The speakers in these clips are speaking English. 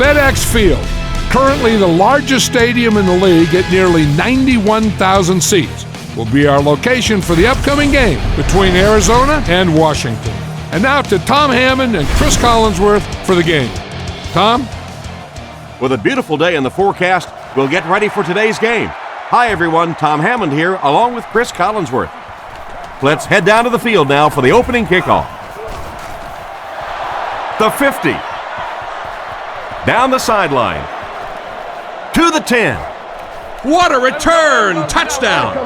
FedEx Field, currently the largest stadium in the league at nearly 91,000 seats, will be our location for the upcoming game between Arizona and Washington. And now to Tom Hammond and Chris Collinsworth for the game. Tom? With a beautiful day in the forecast, we'll get ready for today's game. Hi everyone, Tom Hammond here, along with Chris Collinsworth. Let's head down to the field now for the opening kickoff. The 50. Down the sideline. To the 10. What a return! Touchdown!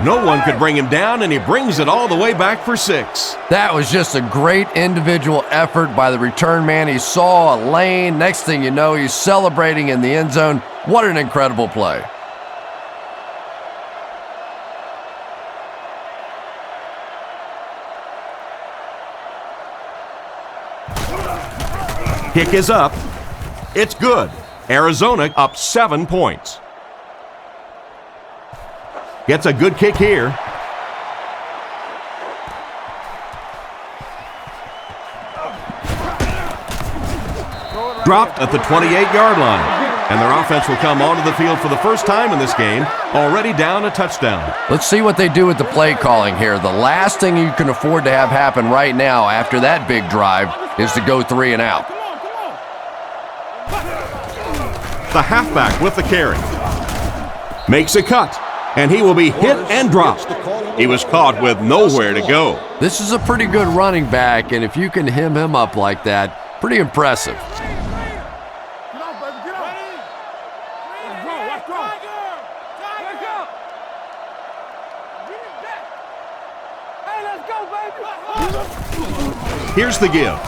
No one could bring him down, and he brings it all the way back for 6. That was just a great individual effort by the return man. He saw a lane. Next thing you know, he's celebrating in the end zone. What an incredible play. Kick is up. It's good. Arizona up 7 points. Gets a good kick here. Dropped at the 28-yard line. And their offense will come onto the field for the first time in this game, already down a touchdown. Let's see what they do with the play calling here. The last thing you can afford to have happen right now after that big drive is to go 3 and out. The halfback with the carry. Makes a cut, and he will be hit and dropped. He was caught with nowhere to go. This is a pretty good running back, and if you can hem him up like that, pretty impressive. Here's the give.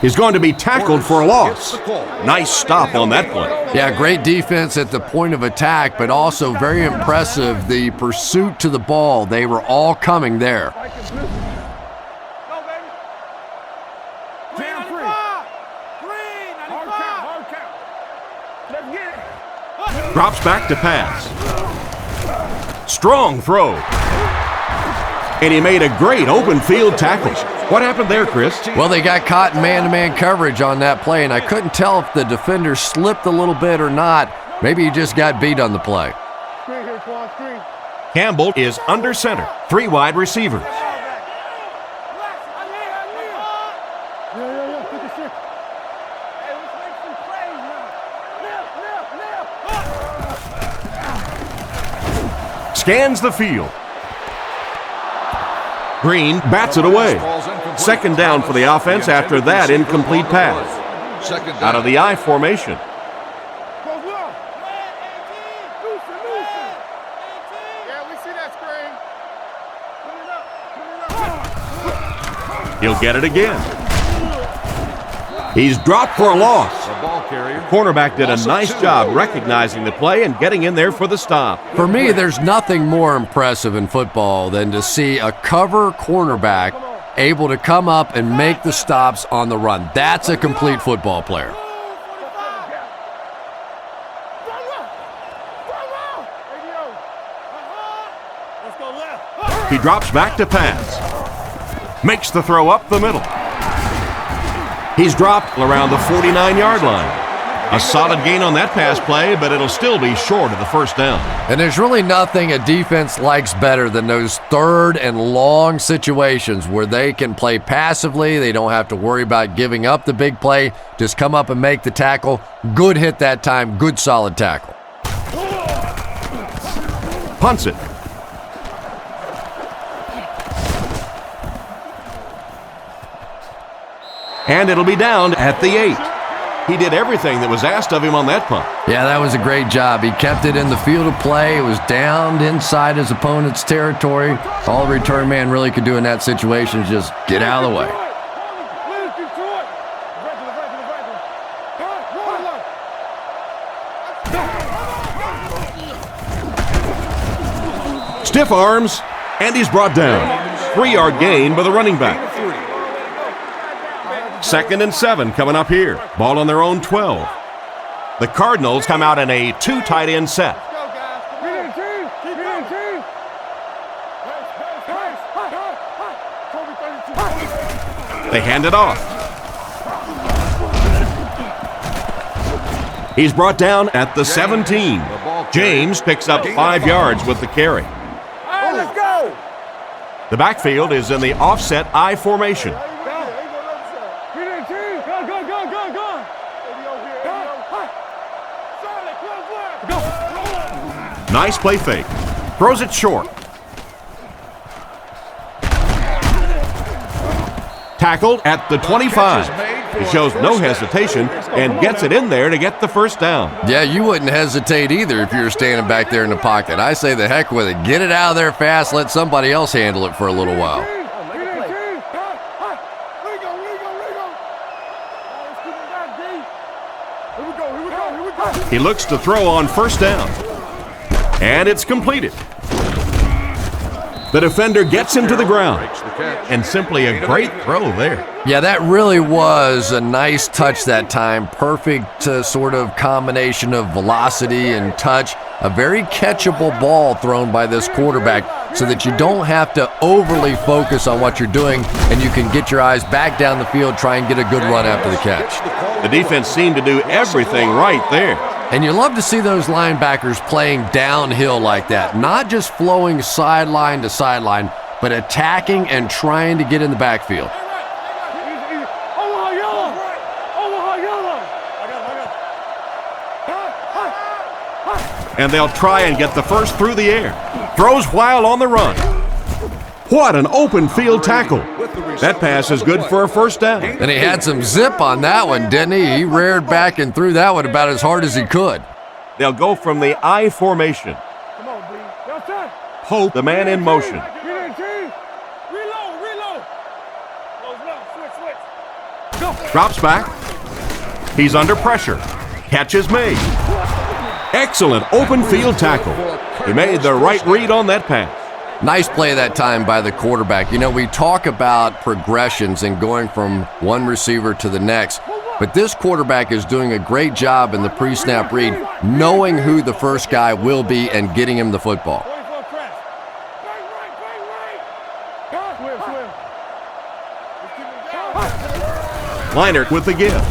He's going to be tackled for a loss. Nice stop on that play. Yeah, great defense at the point of attack, but also very impressive the pursuit to the ball. They were all coming there. Drops back to pass. Strong throw. And he made a great open field tackle. What happened there, Chris? Well, they got caught in man-to-man coverage on that play, and I couldn't tell if the defender slipped a little bit or not. Maybe he just got beat on the play. Campbell is under center. 3 wide receivers. Scans the field. Green bats it away. Second down for the offense after that incomplete pass. Out of the I formation. He'll get it again. He's dropped for a loss. The cornerback did a nice job recognizing the play and getting in there for the stop. For me, there's nothing more impressive in football than to see a cover cornerback able to come up and make the stops on the run. That's a complete football player. He drops back to pass. Makes the throw up the middle. He's dropped around the 49-yard line. A solid gain on that pass play, but it'll still be short of the first down. And there's really nothing a defense likes better than those third and long situations where they can play passively. They don't have to worry about giving up the big play. Just come up and make the tackle. Good hit that time. Good solid tackle. Punts it. And it'll be down at the 8. He did everything that was asked of him on that punt. Yeah, that was a great job. He kept it in the field of play. It was down inside his opponent's territory. All the return man really could do in that situation is just get out of the way. Stiff arms, and he's brought down. 3-yard gain by the running back. 2nd and 7 coming up here. Ball on their own 12. The Cardinals come out in a 2 tight end set. They hand it off. He's brought down at the 17. James picks up 5 yards with the carry. Let's go. The backfield is in the offset I formation. Nice play fake. Throws it short. Tackled at the 25. He shows no hesitation and gets it in there to get the first down. Yeah, you wouldn't hesitate either if you were standing back there in the pocket. I say the heck with it. Get it out of there fast. Let somebody else handle it for a little while. He looks to throw on first down. And it's completed. The defender gets him to the ground. And simply a great throw there. Yeah, that really was a nice touch that time. Perfect sort of combination of velocity and touch. A very catchable ball thrown by this quarterback so that you don't have to overly focus on what you're doing and you can get your eyes back down the field, try and get a good run after the catch. The defense seemed to do everything right there. And you love to see those linebackers playing downhill like that, not just flowing sideline to sideline, but attacking and trying to get in the backfield. And they'll try and get the first through the air. Throws while on the run. What an open field tackle. That pass is good for a first down. And he had some zip on that one, didn't he? He reared back and threw that one about as hard as he could. They'll go from the I formation. Pope, the man in motion. Drops back. He's under pressure. Catch is made. Excellent open field tackle. He made the right read on that pass. Nice play that time by the quarterback. You know, we talk about progressions and going from one receiver to the next, but this quarterback is doing a great job in the pre-snap read, knowing who the first guy will be and getting him the football. Leinert with the give.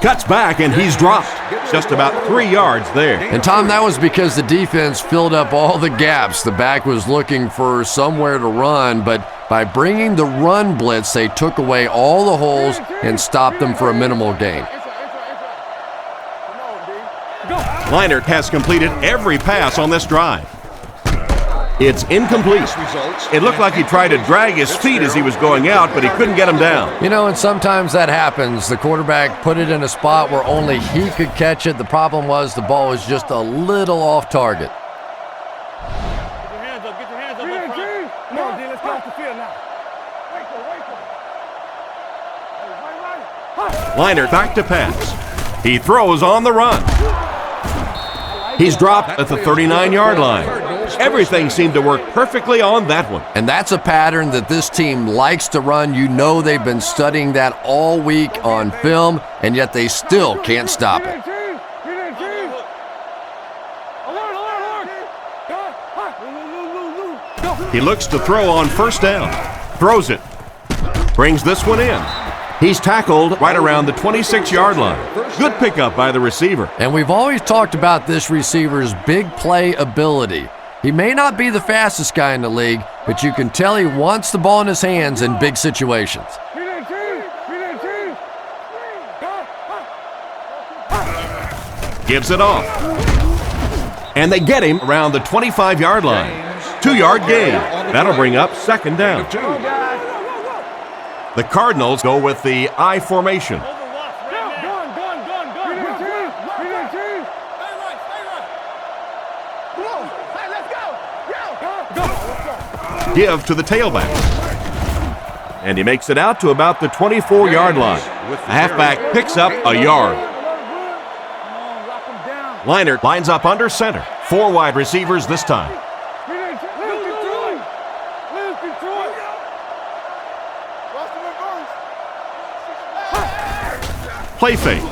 Cuts back and he's dropped. Just about 3 yards there. And Tom, that was because the defense filled up all the gaps. The back was looking for somewhere to run, but by bringing the run blitz, they took away all the holes and stopped them for a minimal gain. Leinert has completed every pass on this drive. It's incomplete. It looked like he tried to drag his feet as he was going out, but he couldn't get him down. You know, and sometimes that happens. The quarterback put it in a spot where only he could catch it. The problem was the ball was just a little off target. Get your hands up, Come on, D, let's get off the field now. Leinert back to pass. He throws on the run. He's dropped at the 39-yard line. Everything seemed to work perfectly on that one. And that's a pattern that this team likes to run. You know they've been studying that all week on film, and yet they still can't stop it. He looks to throw on first down. Throws it. Brings this one in. He's tackled right around the 26-yard line. Good pickup by the receiver. And we've always talked about this receiver's big play ability. He may not be the fastest guy in the league, but you can tell he wants the ball in his hands in big situations. Gives it off. And they get him around the 25-yard line. 2-yard gain. That'll bring up second down. The Cardinals go with the I formation. Give to the tailback. And he makes it out to about the 24-yard line. The halfback picks up a yard. Leinert lines up under center. 4 wide receivers this time. Play fake.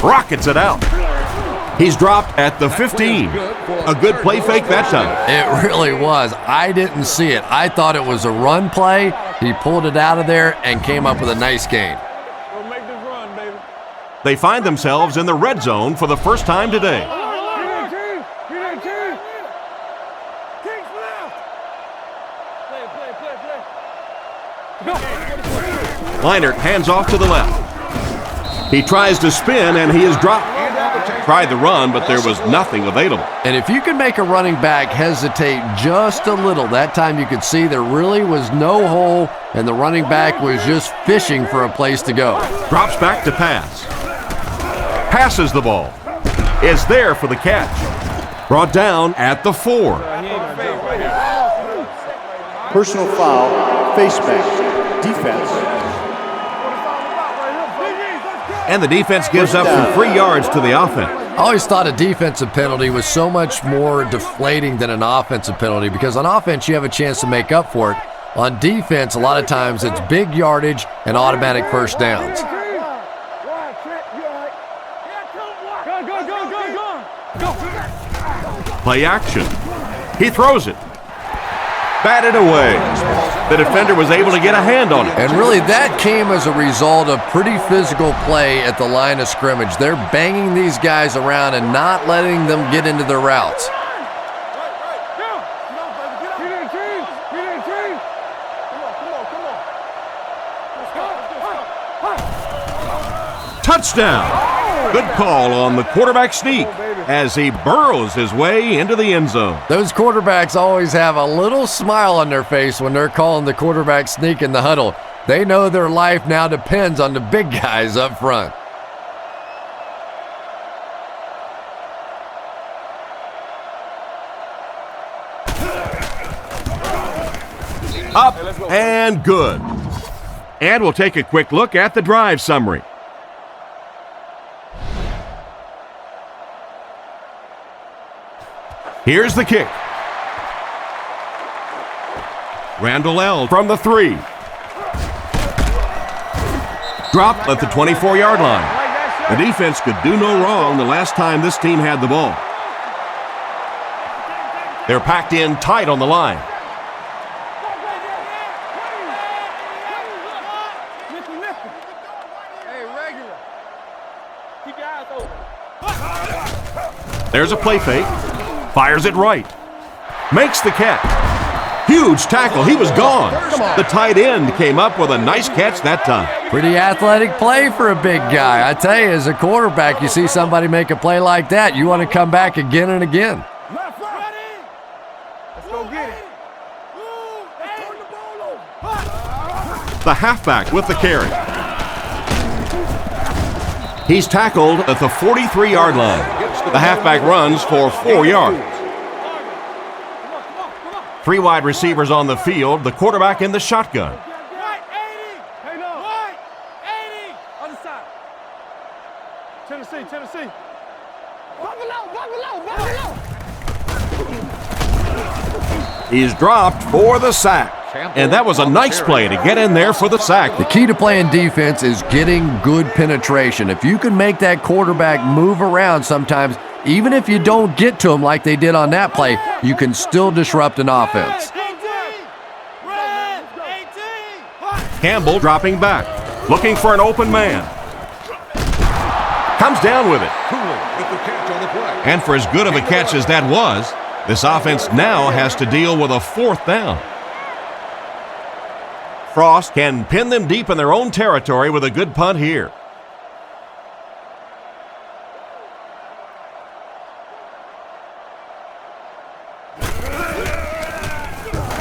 Rockets it out. He's dropped at the 15. A good play fake that time. It really was. I didn't see it. I thought it was a run play. He pulled it out of there and came up with a nice gain. Go make this run, baby. They find themselves in the red zone for the first time today. Leinert hands off to the left. He tries to spin, and he is dropped. Tried the run, but there was nothing available. And if you can make a running back hesitate just a little, that time you could see there really was no hole, and the running back was just fishing for a place to go. Drops back to pass. Passes the ball. Is there for the catch. Brought down at the 4. Personal foul, face mask, defense. And the defense gives up some free yards to the offense. I always thought a defensive penalty was so much more deflating than an offensive penalty, because on offense you have a chance to make up for it. On defense, a lot of times it's big yardage and automatic first downs. Play action. He throws it. Batted away. The defender was able to get a hand on it. And really that came as a result of pretty physical play at the line of scrimmage. They're banging these guys around and not letting them get into their routes. Touchdown. Good call on the quarterback sneak as he burrows his way into the end zone. Those quarterbacks always have a little smile on their face when they're calling the quarterback sneak in the huddle. They know their life now depends on the big guys up front. Up and good. And we'll take a quick look at the drive summary. Here's the kick. Randall L. from the 3. Dropped at the 24-yard line. The defense could do no wrong the last time this team had the ball. They're packed in tight on the line. There's a play fake. Fires it right. Makes the catch. Huge tackle. He was gone. The tight end came up with a nice catch that time. Pretty athletic play for a big guy. I tell you, as a quarterback, you see somebody make a play like that, you want to come back again and again. Let's go get it. The halfback with the carry. He's tackled at the 43-yard line. The halfback runs for 4 yards. 3 wide receivers on the field, the quarterback in the shotgun. Other side. Tennessee. He's dropped for the sack. And that was a nice play to get in there for the sack. The key to playing defense is getting good penetration. If you can make that quarterback move around sometimes, even if you don't get to him like they did on that play, you can still disrupt an offense. Campbell dropping back, looking for an open man. Comes down with it. And for as good of a catch as that was, this offense now has to deal with a 4th down. Frost can pin them deep in their own territory with a good punt here.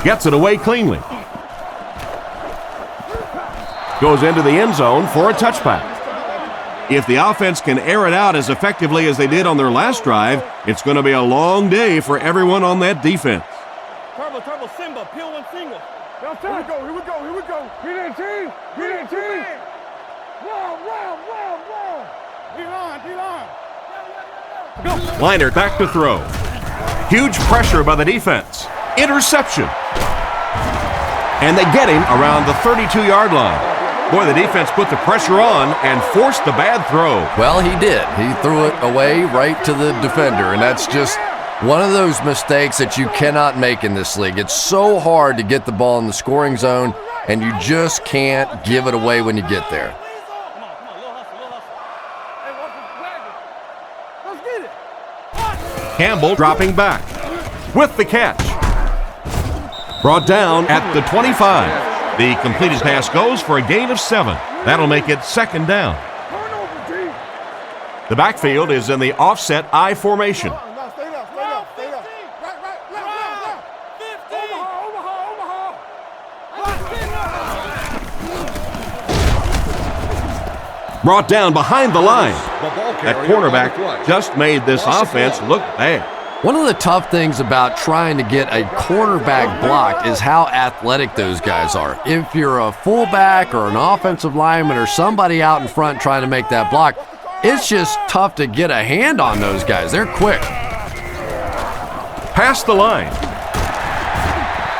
Gets it away cleanly. Goes into the end zone for a touchback. If the offense can air it out as effectively as they did on their last drive, it's going to be a long day for everyone on that defense. Turbo, Simba, peel one single. Here we go. Get in, team. Wow. Leinert back to throw. Huge pressure by the defense. Interception. And they get him around the 32-yard line. Boy, the defense put the pressure on and forced the bad throw. Well, he did. He threw it away right to the defender, and that's just one of those mistakes that you cannot make in this league. It's so hard to get the ball in the scoring zone, and you just can't give it away when you get there. Campbell dropping back with the catch. Brought down at the 25. The completed pass goes for a gain of 7. That'll make it second down. The backfield is in the offset I formation. Brought down behind the line. That cornerback just made this offense look bad. One of the tough things about trying to get a cornerback blocked is how athletic those guys are. If you're a fullback or an offensive lineman or somebody out in front trying to make that block, it's just tough to get a hand on those guys. They're quick. Past the line.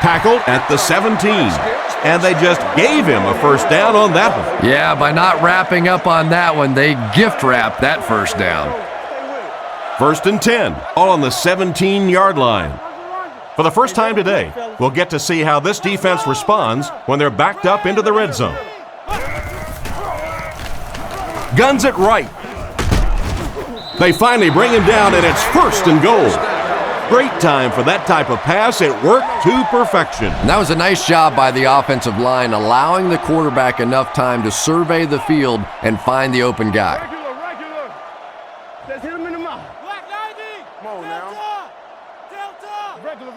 Tackled at the 17. And they just gave him a first down on that one. Yeah, by not wrapping up on that one, they gift wrapped that first down. First and 10, all on the 17-yard line. For the first time today, we'll get to see how this defense responds when they're backed up into the red zone. Guns it right. They finally bring him down, and it's first and goal. Great time for that type of pass. It worked to perfection. And that was a nice job by the offensive line, allowing the quarterback enough time to survey the field and find the open guy. Regular. Let's hit him in the mouth. Black 90. Come on now. Delta. Regular.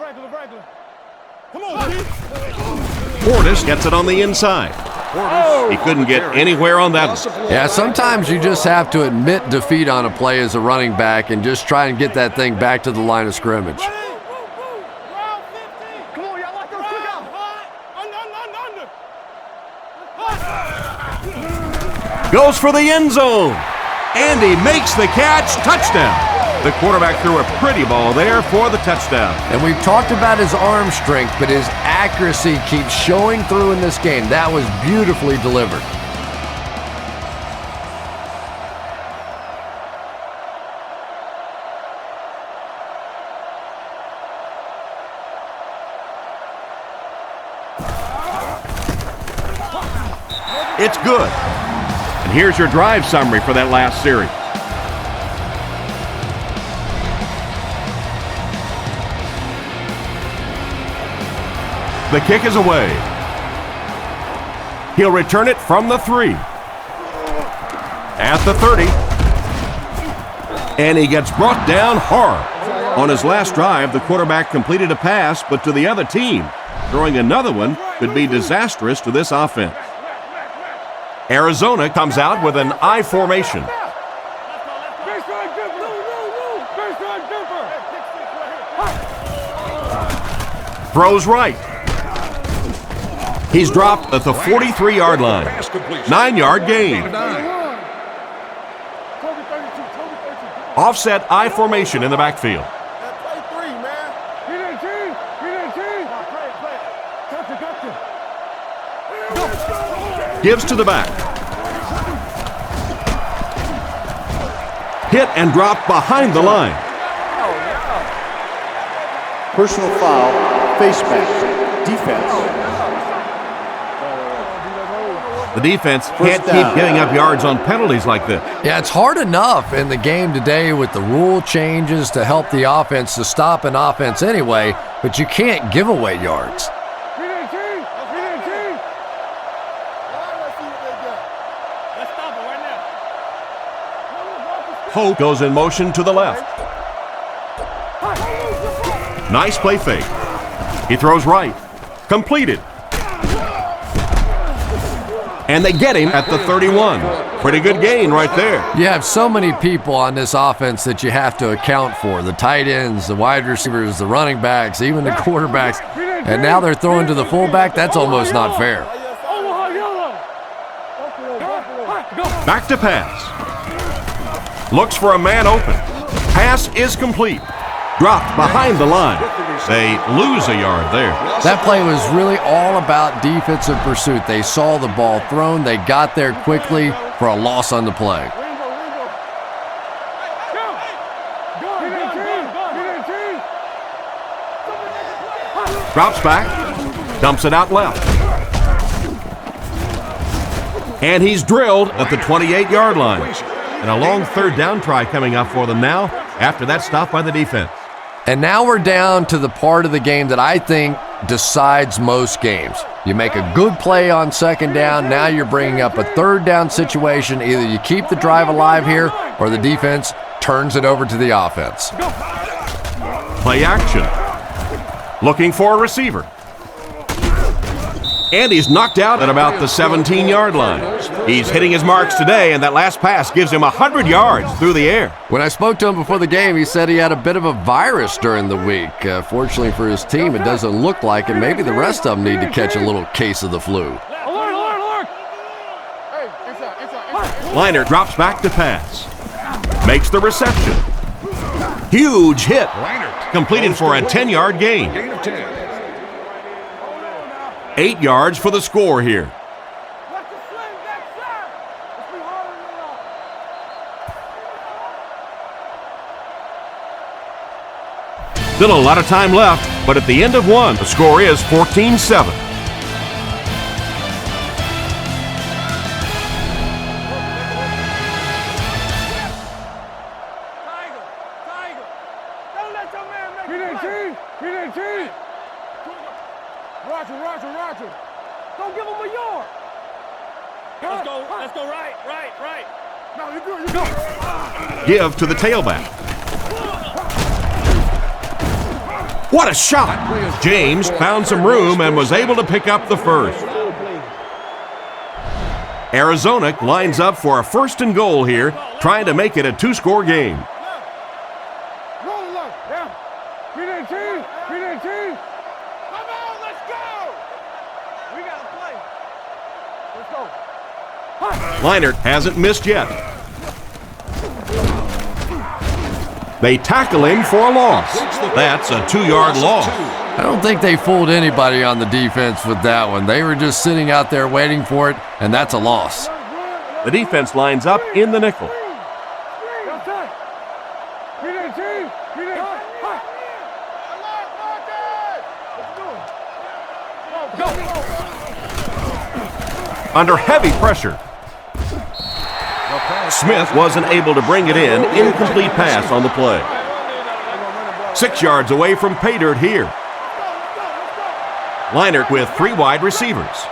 Come on, Chief. Portis gets it on the inside. He couldn't get anywhere on that one. Yeah, sometimes you just have to admit defeat on a play as a running back and just try and get that thing back to the line of scrimmage. Come on, y'all like those quick out. Under. Goes for the end zone. And he makes the catch. Touchdown. The quarterback threw a pretty ball there for the touchdown. And we've talked about his arm strength, but his accuracy keeps showing through in this game. That was beautifully delivered. It's good. And here's your drive summary for that last series. The kick is away. He'll return it from the 3. At the 30. And he gets brought down hard. On his last drive, the quarterback completed a pass, but to the other team. Throwing another one could be disastrous to this offense. Arizona comes out with an I formation. Throws right. He's dropped at the 43-yard line. 9-yard gain. Offset I formation in the backfield. Gives to the back. Hit and drop behind the line. Personal foul, face mask, defense. The defense can't keep giving up yards on penalties like this. Yeah, it's hard enough in the game today with the rule changes to help the offense to stop an offense anyway, but you can't give away yards. Hope goes in motion to the left. Nice play fake. He throws right. Completed. And they get him at the 31. Pretty good gain right there. You have so many people on this offense that you have to account for. The tight ends, the wide receivers, the running backs, even the quarterbacks. And now they're throwing to the fullback. That's almost not fair. Back to pass. Looks for a man open. Pass is complete. Dropped behind the line. They lose a yard there. That play was really all about defensive pursuit. They saw the ball thrown. They got there quickly for a loss on the play. Drops back. Dumps it out left. And he's drilled at the 28-yard line. And a long third down try coming up for them now after that stop by the defense. And now we're down to the part of the game that I think decides most games. You make a good play on second down, now you're bringing up a third down situation. Either you keep the drive alive here or the defense turns it over to the offense. Play action. Looking for a receiver. And he's knocked out at about the 17-yard line. He's hitting his marks today, and that last pass gives him 100 yards through the air. When I spoke to him before the game, he said he had a bit of a virus during the week. Fortunately for his team, it doesn't look like it. Maybe the rest of them need to catch a little case of the flu. Liner drops back to pass. Makes the reception. Huge hit. Completed for a 10-yard gain. Gain of 10. 8 yards for the score here. Still a lot of time left, but at the end of one, the score is 14-7. Roger. Don't give him a yard. Let's go right. No, you're good. Give to the tailback. What a shot! James found some room and was able to pick up the first. Arizona lines up for a 1st and goal here, trying to make it a 2-score game. Leinert hasn't missed yet. They tackle him for a loss. That's a 2-yard loss. I don't think they fooled anybody on the defense with that one. They were just sitting out there waiting for it, and that's a loss. The defense lines up in the nickel. Under heavy pressure. Smith wasn't able to bring it in. Incomplete pass on the play. 6 yards away from pay dirt here. Leinert with 3 wide receivers.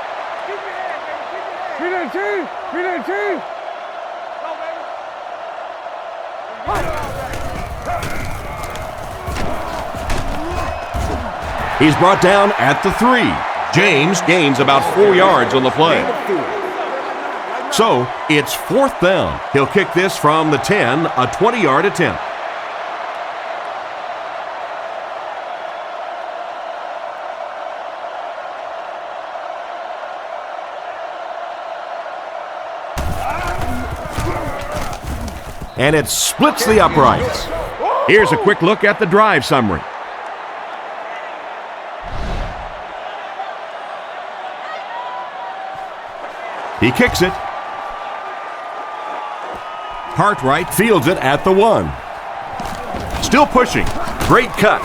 He's brought down at the 3. James gains about 4 yards on the play. So, it's 4th down. He'll kick this from the 10, a 20-yard attempt. And it splits the uprights. Here's a quick look at the drive summary. He kicks it. Cartwright fields it at the 1. Still pushing. Great cut.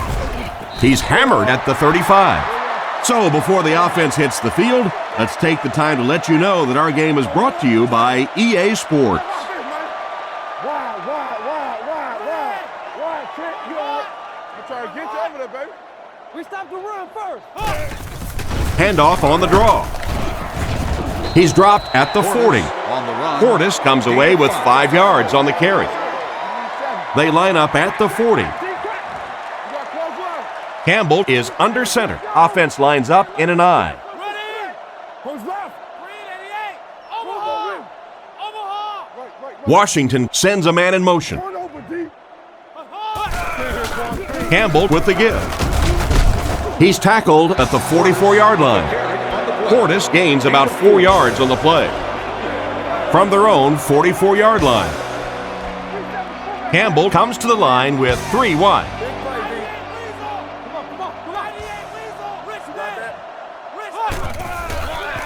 He's hammered at the 35. So before the offense hits the field, let's take the time to let you know that our game is brought to you by EA Sports. We stopped the run first. Handoff on the draw. He's dropped at the 40. Portis comes away with 5 yards on the carry. They line up at the 40. Campbell is under center. Offense lines up in an I. Washington sends a man in motion. Campbell with the give. He's tackled at the 44-yard line. Portis gains about 4 yards on the play. From their own 44-yard line. Campbell comes to the line with 3 wide.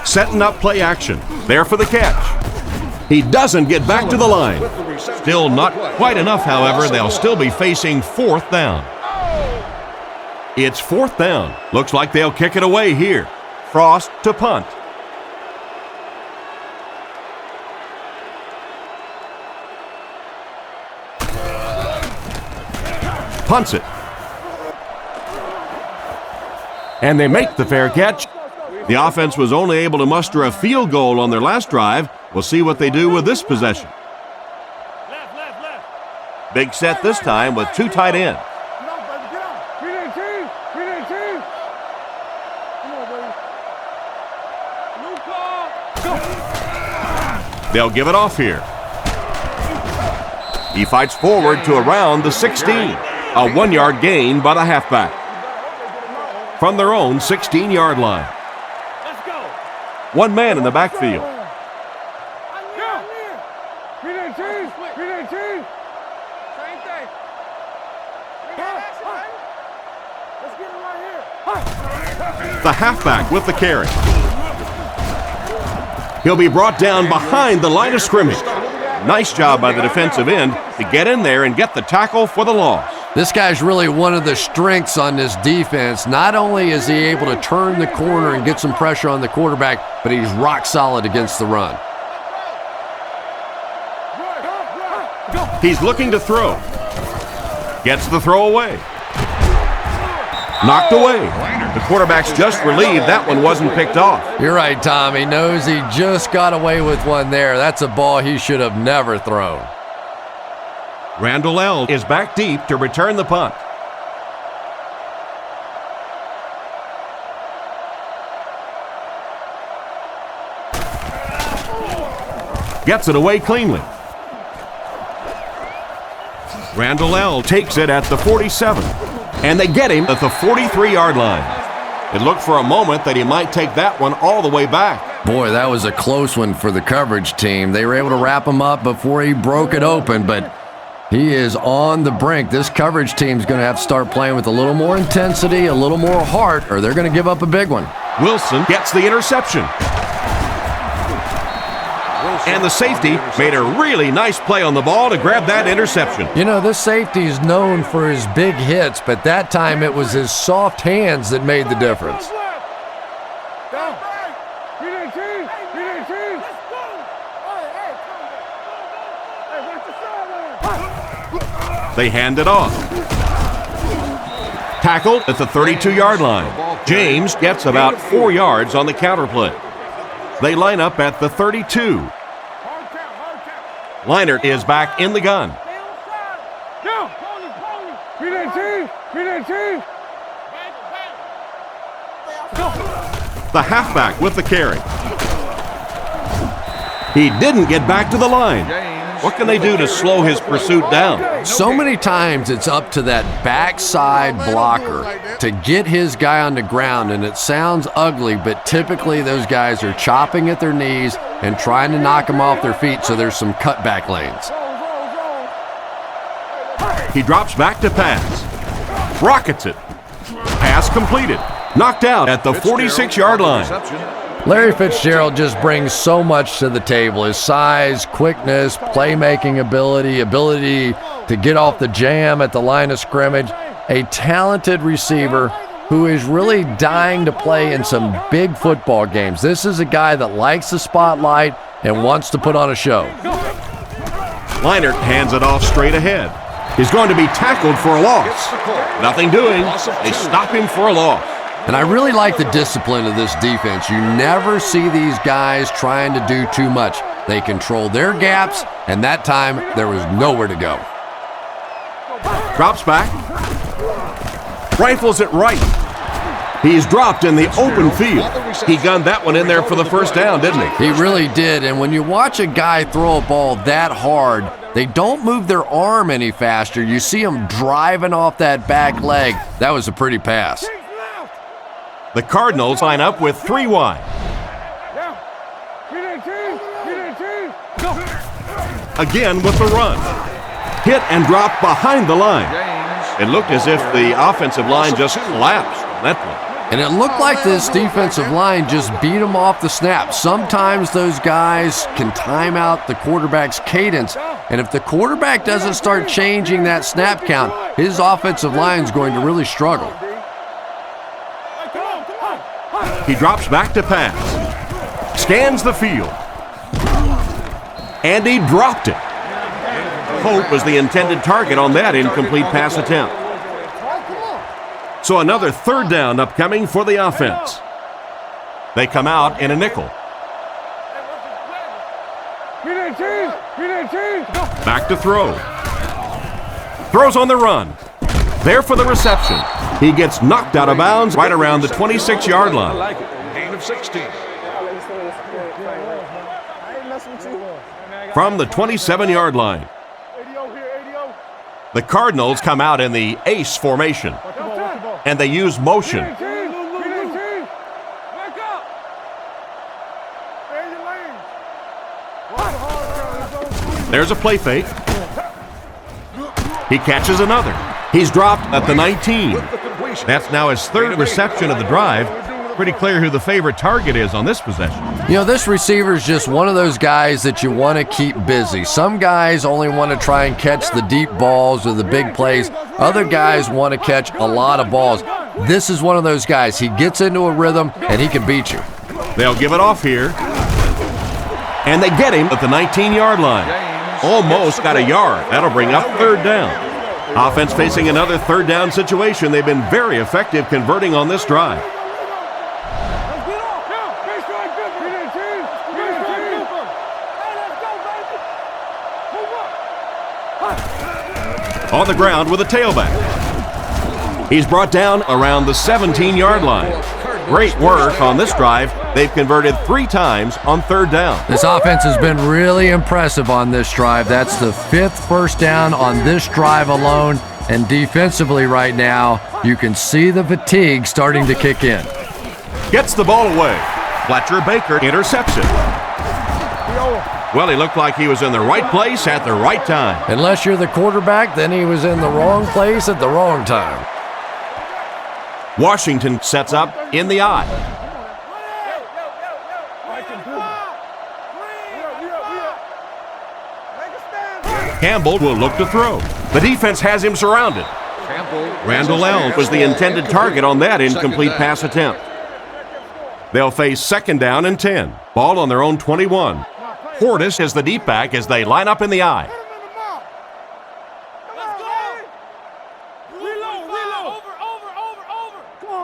Setting up play action. There for the catch. He doesn't get back to the line. Still not quite enough, however. They'll still be facing 4th down. It's 4th down. Looks like they'll kick it away here. Frost to punt. punts it. And they make the fair catch. The offense was only able to muster a field goal on their last drive. We'll see what they do with this possession. Big set this time with two tight ends. They'll give it off here. He fights forward to around the 16. A 1-yard gain by the halfback. From their own 16-yard line. One man in the backfield. The halfback with the carry. He'll be brought down behind the line of scrimmage. Nice job by the defensive end to get in there and get the tackle for the loss. This guy's really one of the strengths on this defense. Not only is he able to turn the corner and get some pressure on the quarterback, but he's rock solid against the run. He's looking to throw. Gets the throw away. Knocked away. The quarterback's just relieved that one wasn't picked off. You're right, Tom. He knows he just got away with one there. That's a ball he should have never thrown. Randall L. is back deep to return the punt. Gets it away cleanly. Randall L. takes it at the 47. And they get him at the 43-yard line. It looked for a moment that he might take that one all the way back. Boy, that was a close one for the coverage team. They were able to wrap him up before he broke it open, but he is on the brink. This coverage team's going to have to start playing with a little more intensity, a little more heart, or they're going to give up a big one. Wilson gets the interception. And the safety made a really nice play on the ball to grab that interception. You know, this safety is known for his big hits, but that time it was his soft hands that made the difference. They hand it off. Tackled at the 32-yard line. James gets about 4 yards on the counter play. They line up at the 32. Leinart is back in the gun. The halfback with the carry. He didn't get back to the line. What can they do to slow his pursuit down? So many times it's up to that backside blocker to get his guy on the ground, and it sounds ugly, but typically those guys are chopping at their knees and trying to knock them off their feet, so there's some cutback lanes. He drops back to pass. Rockets it. Pass completed. Knocked out at the 46-yard line. Larry Fitzgerald just brings so much to the table. His size, quickness, playmaking ability to get off the jam at the line of scrimmage. A talented receiver who is really dying to play in some big football games. This is a guy that likes the spotlight and wants to put on a show. Leinart hands it off straight ahead. He's going to be tackled for a loss. Nothing doing. They stop him for a loss. And I really like the discipline of this defense. You never see these guys trying to do too much. They control their gaps, and that time there was nowhere to go. Drops back. Rifles it right. He's dropped in the open field. He gunned that one in there for the first down, didn't he? He really did, and when you watch a guy throw a ball that hard, they don't move their arm any faster. You see him driving off that back leg. That was a pretty pass. The Cardinals line up with 3 wide. Again with the run. Hit and drop behind the line. It looked as if the offensive line just collapsed on that play. And it looked like this defensive line just beat him off the snap. Sometimes those guys can time out the quarterback's cadence, and if the quarterback doesn't start changing that snap count, his offensive line is going to really struggle. He drops back to pass. Scans the field. And he dropped it. Hope was the intended target on that incomplete pass attempt. So another third down upcoming for the offense. They come out in a nickel. Back to throw. Throws on the run. There for the reception. He gets knocked out of bounds right around the 26-yard line. Gain of 16. From the 27-yard line. The Cardinals come out in the ace formation, and they use motion. There's a play fake. He catches another. He's dropped at the 19. That's now his third reception of the drive. Pretty clear who the favorite target is on this possession. You know, this receiver is just one of those guys that you want to keep busy. Some guys only want to try and catch the deep balls or the big plays. Other guys want to catch a lot of balls. This is one of those guys. He gets into a rhythm, and he can beat you. They'll give it off here. And they get him at the 19-yard line. Almost got a yard. That'll bring up third down. Offense facing another third down situation. They've been very effective converting on this drive. On the ground with a tailback. He's brought down around the 17-yard line. Great work on this drive. They've converted 3 times on third down. This offense has been really impressive on this drive. That's the 5th first down on this drive alone. And defensively right now, you can see the fatigue starting to kick in. Gets the ball away. Fletcher Baker intercepts it. Well, he looked like he was in the right place at the right time. Unless you're the quarterback, then he was in the wrong place at the wrong time. Washington sets up in the eye. Campbell will look to throw. The defense has him surrounded. Randall Elm was the intended target on that incomplete pass attempt. They'll face second down and 10. Ball on their own 21. Portis is the deep back as they line up in the eye.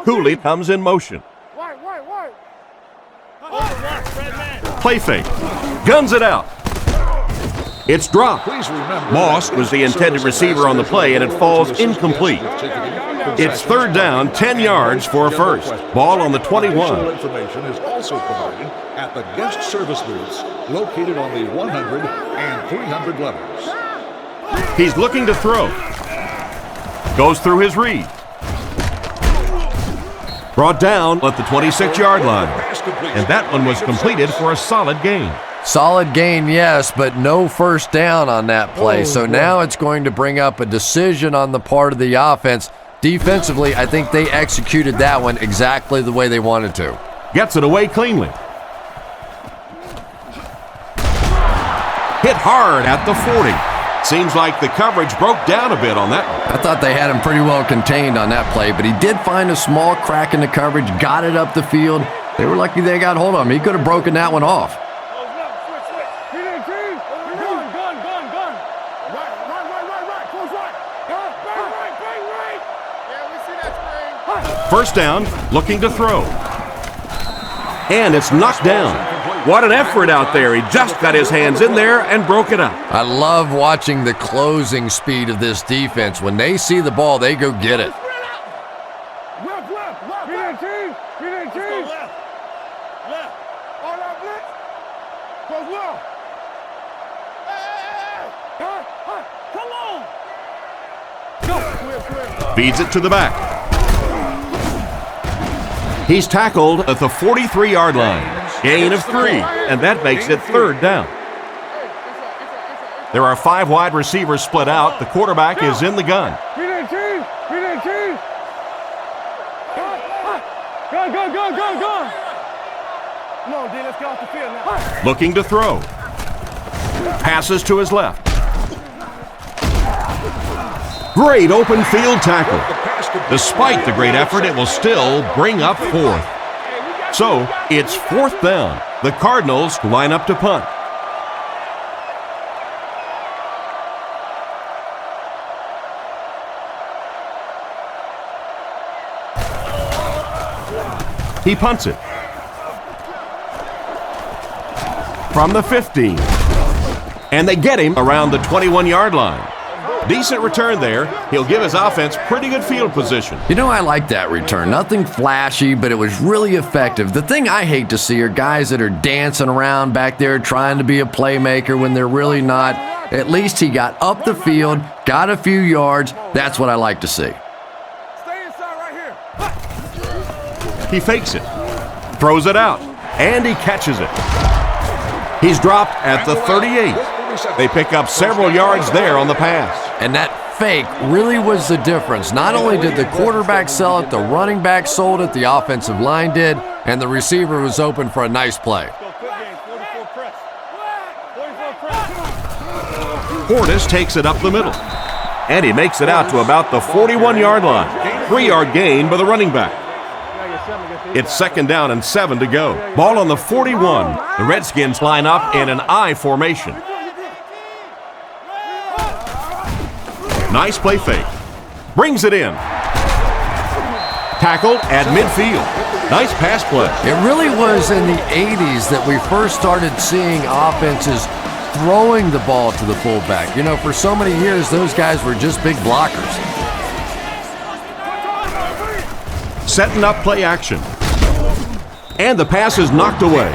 Cooley comes in motion. Play fake. Guns it out. It's dropped. Moss was the intended receiver on the play, and it falls incomplete. It's third down, 10 yards for a first. Ball on the 21. Information is also provided at the guest service booths located on the 100 and 300 levels. He's looking to throw. Goes through his read. Brought down at the 26-yard line. And that one was completed for a solid gain. Solid gain, yes, but no first down on that play. So now it's going to bring up a decision on the part of the offense. Defensively, I think they executed that one exactly the way they wanted to. Gets it away cleanly. Hit hard at the 40. Seems like the coverage broke down a bit on that one. I thought they had him pretty well contained on that play, but he did find a small crack in the coverage, got it up the field. They were lucky they got hold of him. He could have broken that one off. First down, looking to throw. And it's knocked down. What an effort out there. He just got his hands in there and broke it up. I love watching the closing speed of this defense. When they see the ball, they go get it. Feeds it to the back. He's tackled at the 43-yard line. Gain of 3, and that makes it third down. There are 5 wide receivers split out. The quarterback is in the gun. Looking to throw. Passes to his left. Great open field tackle. Despite the great effort, it will still bring up 4th. So, it's 4th down. The Cardinals line up to punt. He punts it. From the 15. And they get him around the 21-yard line. Decent return there. He'll give his offense pretty good field position. You know, I like that return. Nothing flashy, but it was really effective. The thing I hate to see are guys that are dancing around back there trying to be a playmaker when they're really not. At least he got up the field, got a few yards. That's what I like to see. Stay inside right here. He fakes it, throws it out, and he catches it. He's dropped at the 38. They pick up several yards there on the pass. And that fake really was the difference. Not only did the quarterback sell it, the running back sold it, the offensive line did, and the receiver was open for a nice play. Portis takes it up the middle, and he makes it out to about the 41-yard line. 3-yard gain by the running back. It's 2nd down and 7 to go. Ball on the 41. The Redskins line up in an I formation. Nice play fake. Brings it in. Tackled at midfield. Nice pass play. It really was in the 80s that we first started seeing offenses throwing the ball to the fullback. You know, for so many years, those guys were just big blockers. Setting up play action. And the pass is knocked away.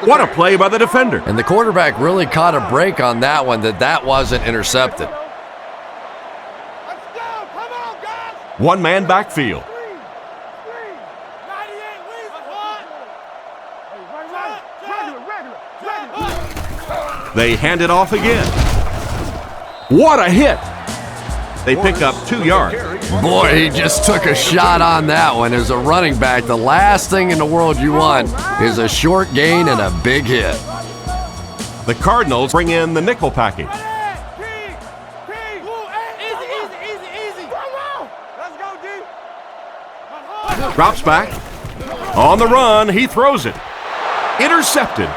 What a play by the defender. And the quarterback really caught a break on that one, that wasn't intercepted. One-man backfield. They hand it off again. What a hit! They pick up 2 yards. Boy, he just took a shot on that one. As a running back, the last thing in the world you want is a short gain and a big hit. The Cardinals bring in the nickel package. Drops back. On the run, he throws it. Intercepted.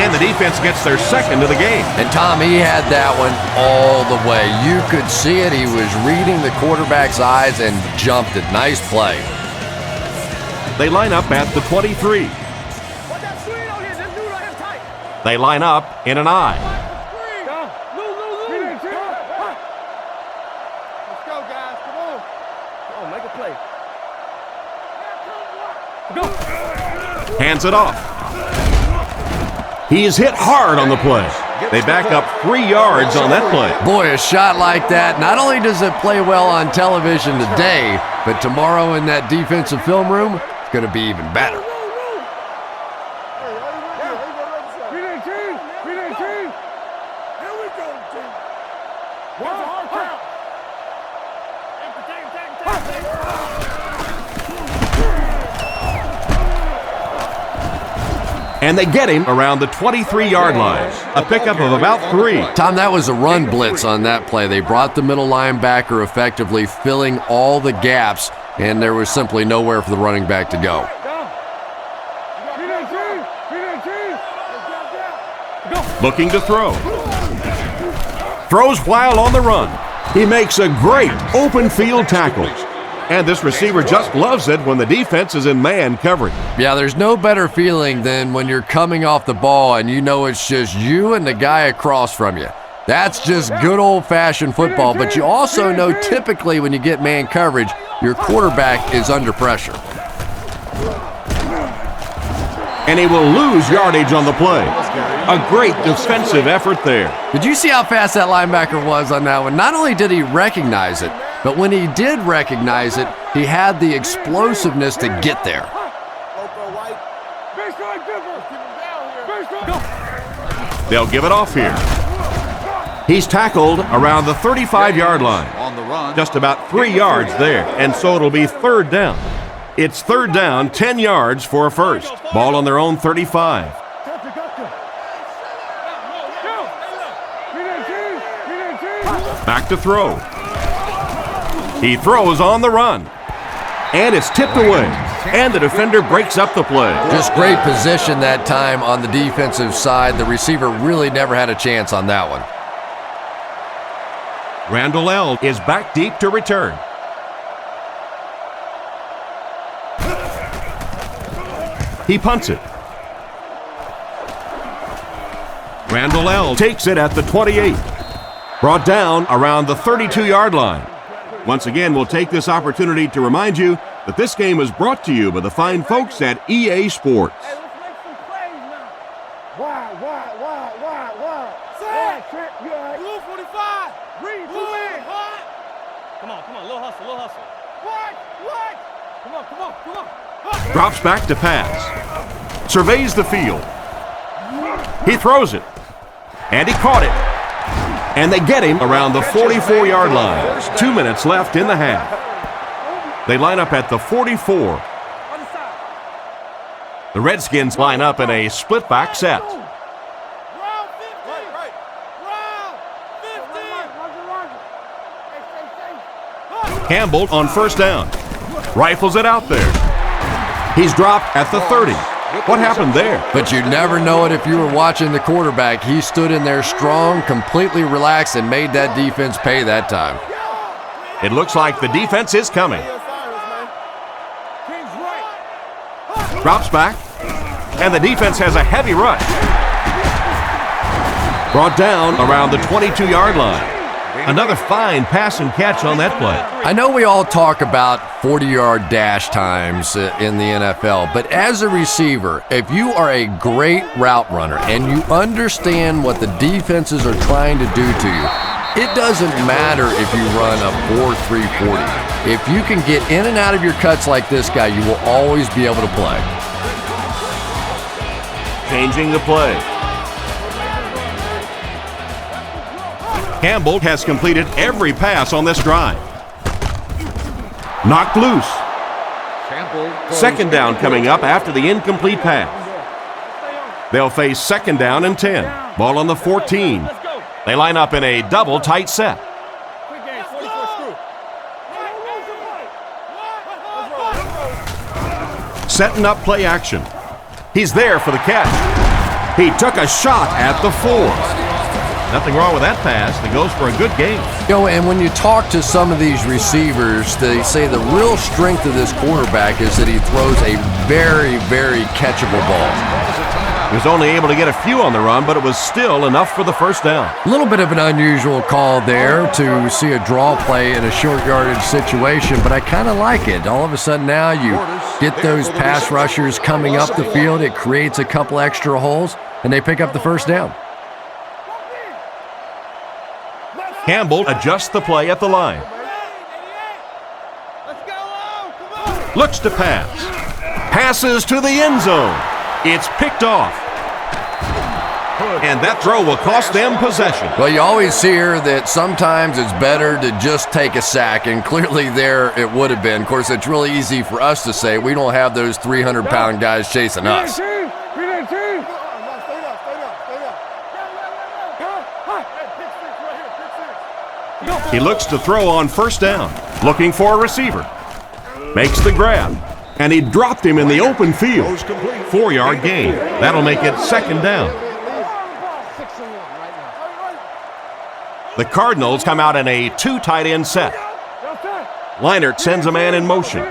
And the defense gets their 2nd of the game. And Tom, he had that one all the way. You could see it. He was reading the quarterback's eyes and jumped it. Nice play. They line up at the 23. They line up in an I. Let's go, guys. Come on. Come on, make a play. Hands it off. He is hit hard on the play. They back up 3 yards on that play. Boy, a shot like that, not only does it play well on television today, but tomorrow in that defensive film room, it's going to be even better. And they get him around the 23-yard line. A pickup of about 3. Tom, that was a run blitz on that play. They brought the middle linebacker effectively filling all the gaps, and there was simply nowhere for the running back to go. Looking to throw. Throws while on the run. He makes a great open field tackle. And this receiver just loves it when the defense is in man coverage. Yeah, there's no better feeling than when you're coming off the ball and you know it's just you and the guy across from you. That's just good old-fashioned football, but you also know typically when you get man coverage, your quarterback is under pressure. And he will lose yardage on the play. A great defensive effort there. Did you see how fast that linebacker was on that one? Not only did he recognize it, but when he did recognize it, he had the explosiveness to get there. They'll give it off here. He's tackled around the 35-yard line. Just about 3 yards there, and so it'll be 3rd down. It's 3rd down, 10 yards for a first. Ball on their own 35. Back to throw. He throws on the run. And it's tipped away. And the defender breaks up the play. Just great position that time on the defensive side. The receiver really never had a chance on that one. Randall L. is back deep to return. He punts it. Randall L. takes it at the 28. Brought down around the 32-yard line. Once again, we'll take this opportunity to remind you that this game is brought to you by the fine folks at EA Sports. Hey, let's make some plays now. Wide. Wide, Trent. You all right? Blue 45. Green, two man. Come on. Little hustle. What? Come on. Drops back to pass. Surveys the field. He throws it. And he caught it. And they get him around the 44-yard line. 2 minutes left in the half. They line up at the 44. The Redskins line up in a split-back set. Campbell on first down. Rifles it out there. He's dropped at the 30. What happened there? But you'd never know it if you were watching the quarterback. He stood in there strong, completely relaxed, and made that defense pay that time. It looks like the defense is coming. Drops back, and the defense has a heavy rush. Brought down around the 22-yard line. Another fine pass and catch on that play. I know we all talk about 40-yard dash times in the NFL, but as a receiver, if you are a great route runner and you understand what the defenses are trying to do to you, it doesn't matter if you run a 4.340. If you can get in and out of your cuts like this guy, you will always be able to play. Changing the play. Campbell has completed every pass on this drive. Knocked loose. Second down coming up after the incomplete pass. They'll face second down and 10. Ball on the 14. They line up in a double tight set. Setting up play action. He's there for the catch. He took a shot at the 4. Nothing wrong with that pass. It goes for a good game. And when you talk to some of these receivers, they say the real strength of this quarterback is that he throws a very, very catchable ball. He was only able to get a few on the run, but it was still enough for the first down. A little bit of an unusual call there to see a draw play in a short yardage situation, but I kind of like it. All of a sudden now you get those pass rushers coming up the field. It creates a couple extra holes, and they pick up the first down. Campbell adjusts the play at the line. Looks to pass. Passes to the end zone. It's picked off. And that throw will cost them possession. Well, you always hear that sometimes it's better to just take a sack, and clearly there it would have been. Of course, it's really easy for us to say we don't have those 300-pound guys chasing us. He looks to throw on first down, looking for a receiver. Makes the grab, and he dropped him in the open field. 4-yard gain. That'll make it second down. The Cardinals come out in a 2 tight end set. Leinart sends a man in motion.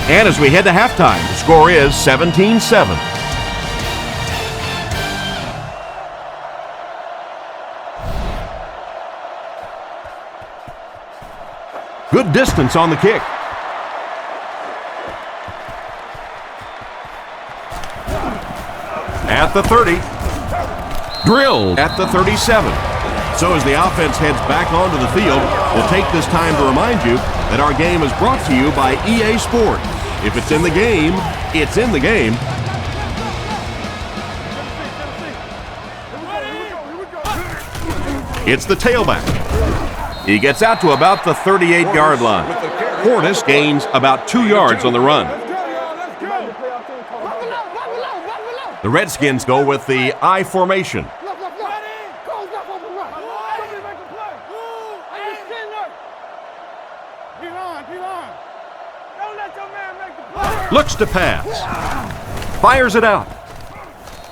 And as we head to halftime, the score is 17-7. Good distance on the kick. At the 30. Drilled at the 37. So as the offense heads back onto the field, we'll take this time to remind you that our game is brought to you by EA Sports. If it's in the game, it's in the game. It's the tailback. He gets out to about the 38-yard line. Portis gains about 2 yards on the run. The Redskins go with the I formation. Looks to pass. Fires it out.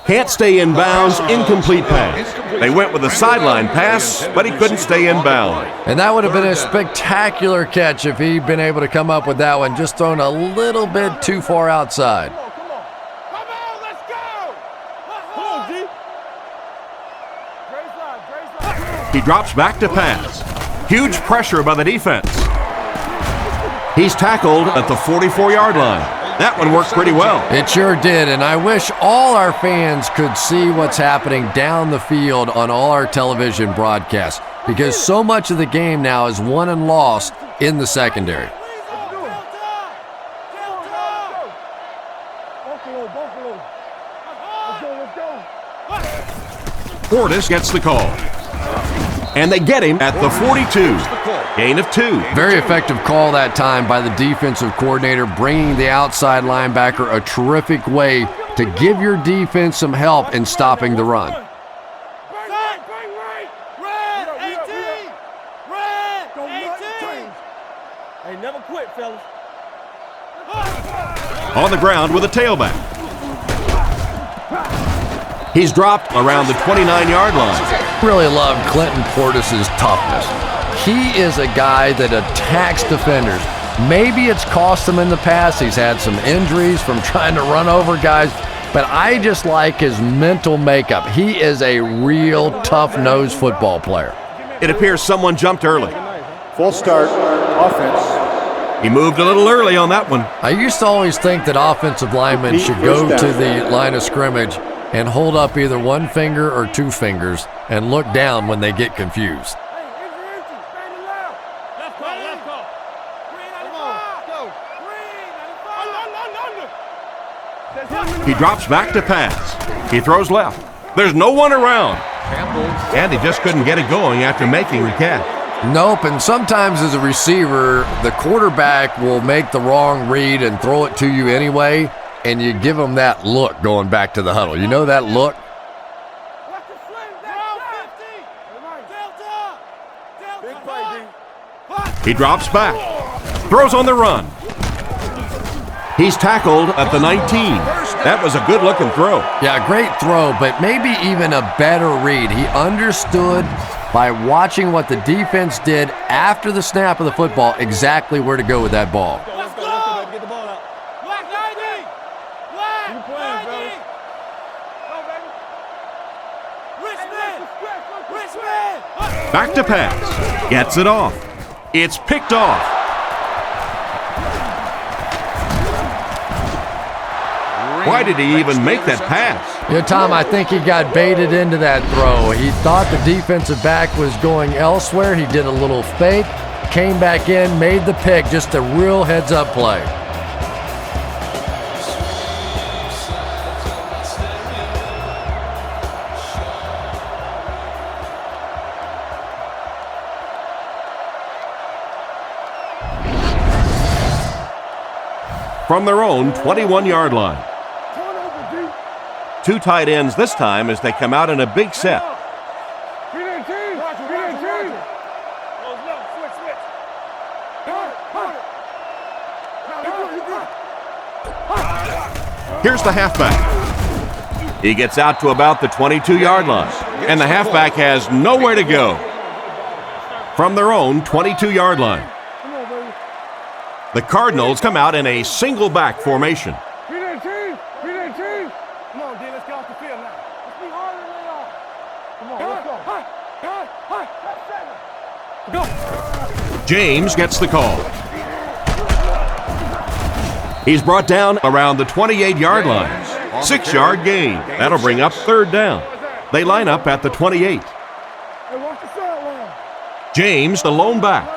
Can't stay in bounds, incomplete pass. They went with a sideline pass, but he couldn't stay in bounds. And that would have been a spectacular catch if he'd been able to come up with that one, just thrown a little bit too far outside. Come on, let's go! Come on, G. He drops back to pass. Huge pressure by the defense. He's tackled at the 44-yard line. That one worked pretty well. It sure did, and I wish all our fans could see what's happening down the field on all our television broadcasts, because so much of the game now is won and lost in the secondary. Portis gets the call. And they get him at the 42. Gain of 2. Very effective call that time by the defensive coordinator, bringing the outside linebacker a terrific way to give your defense some help in stopping the run. Red 18! Red 18! Hey, never quit, fellas. On the ground with a tailback. He's dropped around the 29-yard line. Really love Clinton Portis' toughness. He is a guy that attacks defenders. Maybe it's cost him in the past. He's had some injuries from trying to run over guys, but I just like his mental makeup. He is a real tough-nosed football player. It appears someone jumped early. False start, offense. He moved a little early on that one. I used to always think that offensive linemen should go to the line of scrimmage and hold up either one finger or two fingers and look down when they get confused. He drops back to pass. He throws left. There's no one around. And he just couldn't get it going after making the catch. Nope, and sometimes as a receiver, the quarterback will make the wrong read and throw it to you anyway, and you give them that look going back to the huddle. You know that look? He drops back. Throws on the run. He's tackled at the 19. That was a good-looking throw. Yeah, great throw, but maybe even a better read. He understood by watching what the defense did after the snap of the football exactly where to go with that ball. Let's go! Get the ball out. Black 90! Black 90! Go, baby! Richmond! Back to pass. Gets it off. It's picked off. Why did he even make that pass? Yeah, Tom, I think he got baited into that throw. He thought the defensive back was going elsewhere. He did a little fake, came back in, made the pick, just a real heads-up play. From their own 21-yard line. Two tight ends this time as they come out in a big set. Here's the halfback. He gets out to about the 22-yard line, and the halfback has nowhere to go. From their own 22-yard line. The Cardinals come out in a single back formation. Come on, D, let's get off the field now. Let's be harder than they are. Come on, let's go. Go. James gets the call. He's brought down around the 28-yard line. 6-yard gain. That'll bring up third down. They line up at the 28. James, the lone back.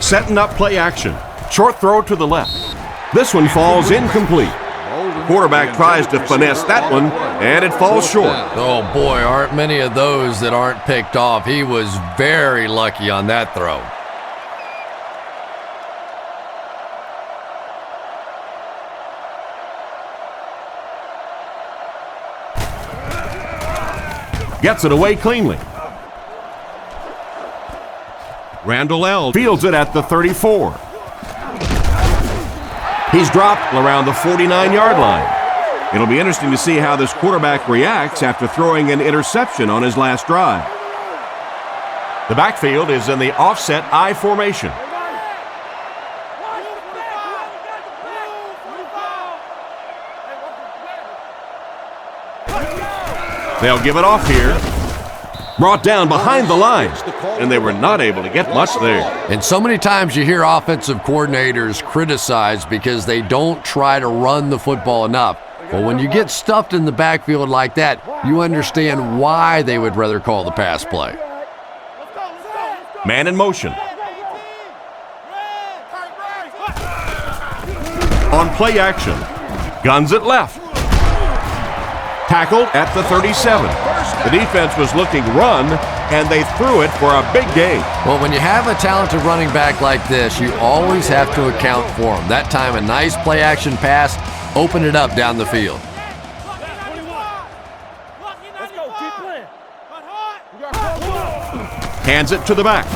Setting up play action. Short throw to the left. This one falls incomplete. Quarterback tries to finesse that one, and it falls short. Oh boy, aren't many of those that aren't picked off. He was very lucky on that throw. Gets it away cleanly. Randall L. fields it at the 34. He's dropped around the 49-yard line. It'll be interesting to see how this quarterback reacts after throwing an interception on his last drive. The backfield is in the offset I formation. They'll give it off here. Brought down behind the line, and they were not able to get much there. And so many times you hear offensive coordinators criticized because they don't try to run the football enough. But when you get stuffed in the backfield like that, you understand why they would rather call the pass play. Man in motion. On play action. Guns it left. Tackled at the 37. The defense was looking run, and they threw it for a big gain. Well, when you have a talented running back like this, you always have to account for him. That time, a nice play action pass opened it up down the field. Hands it to the back.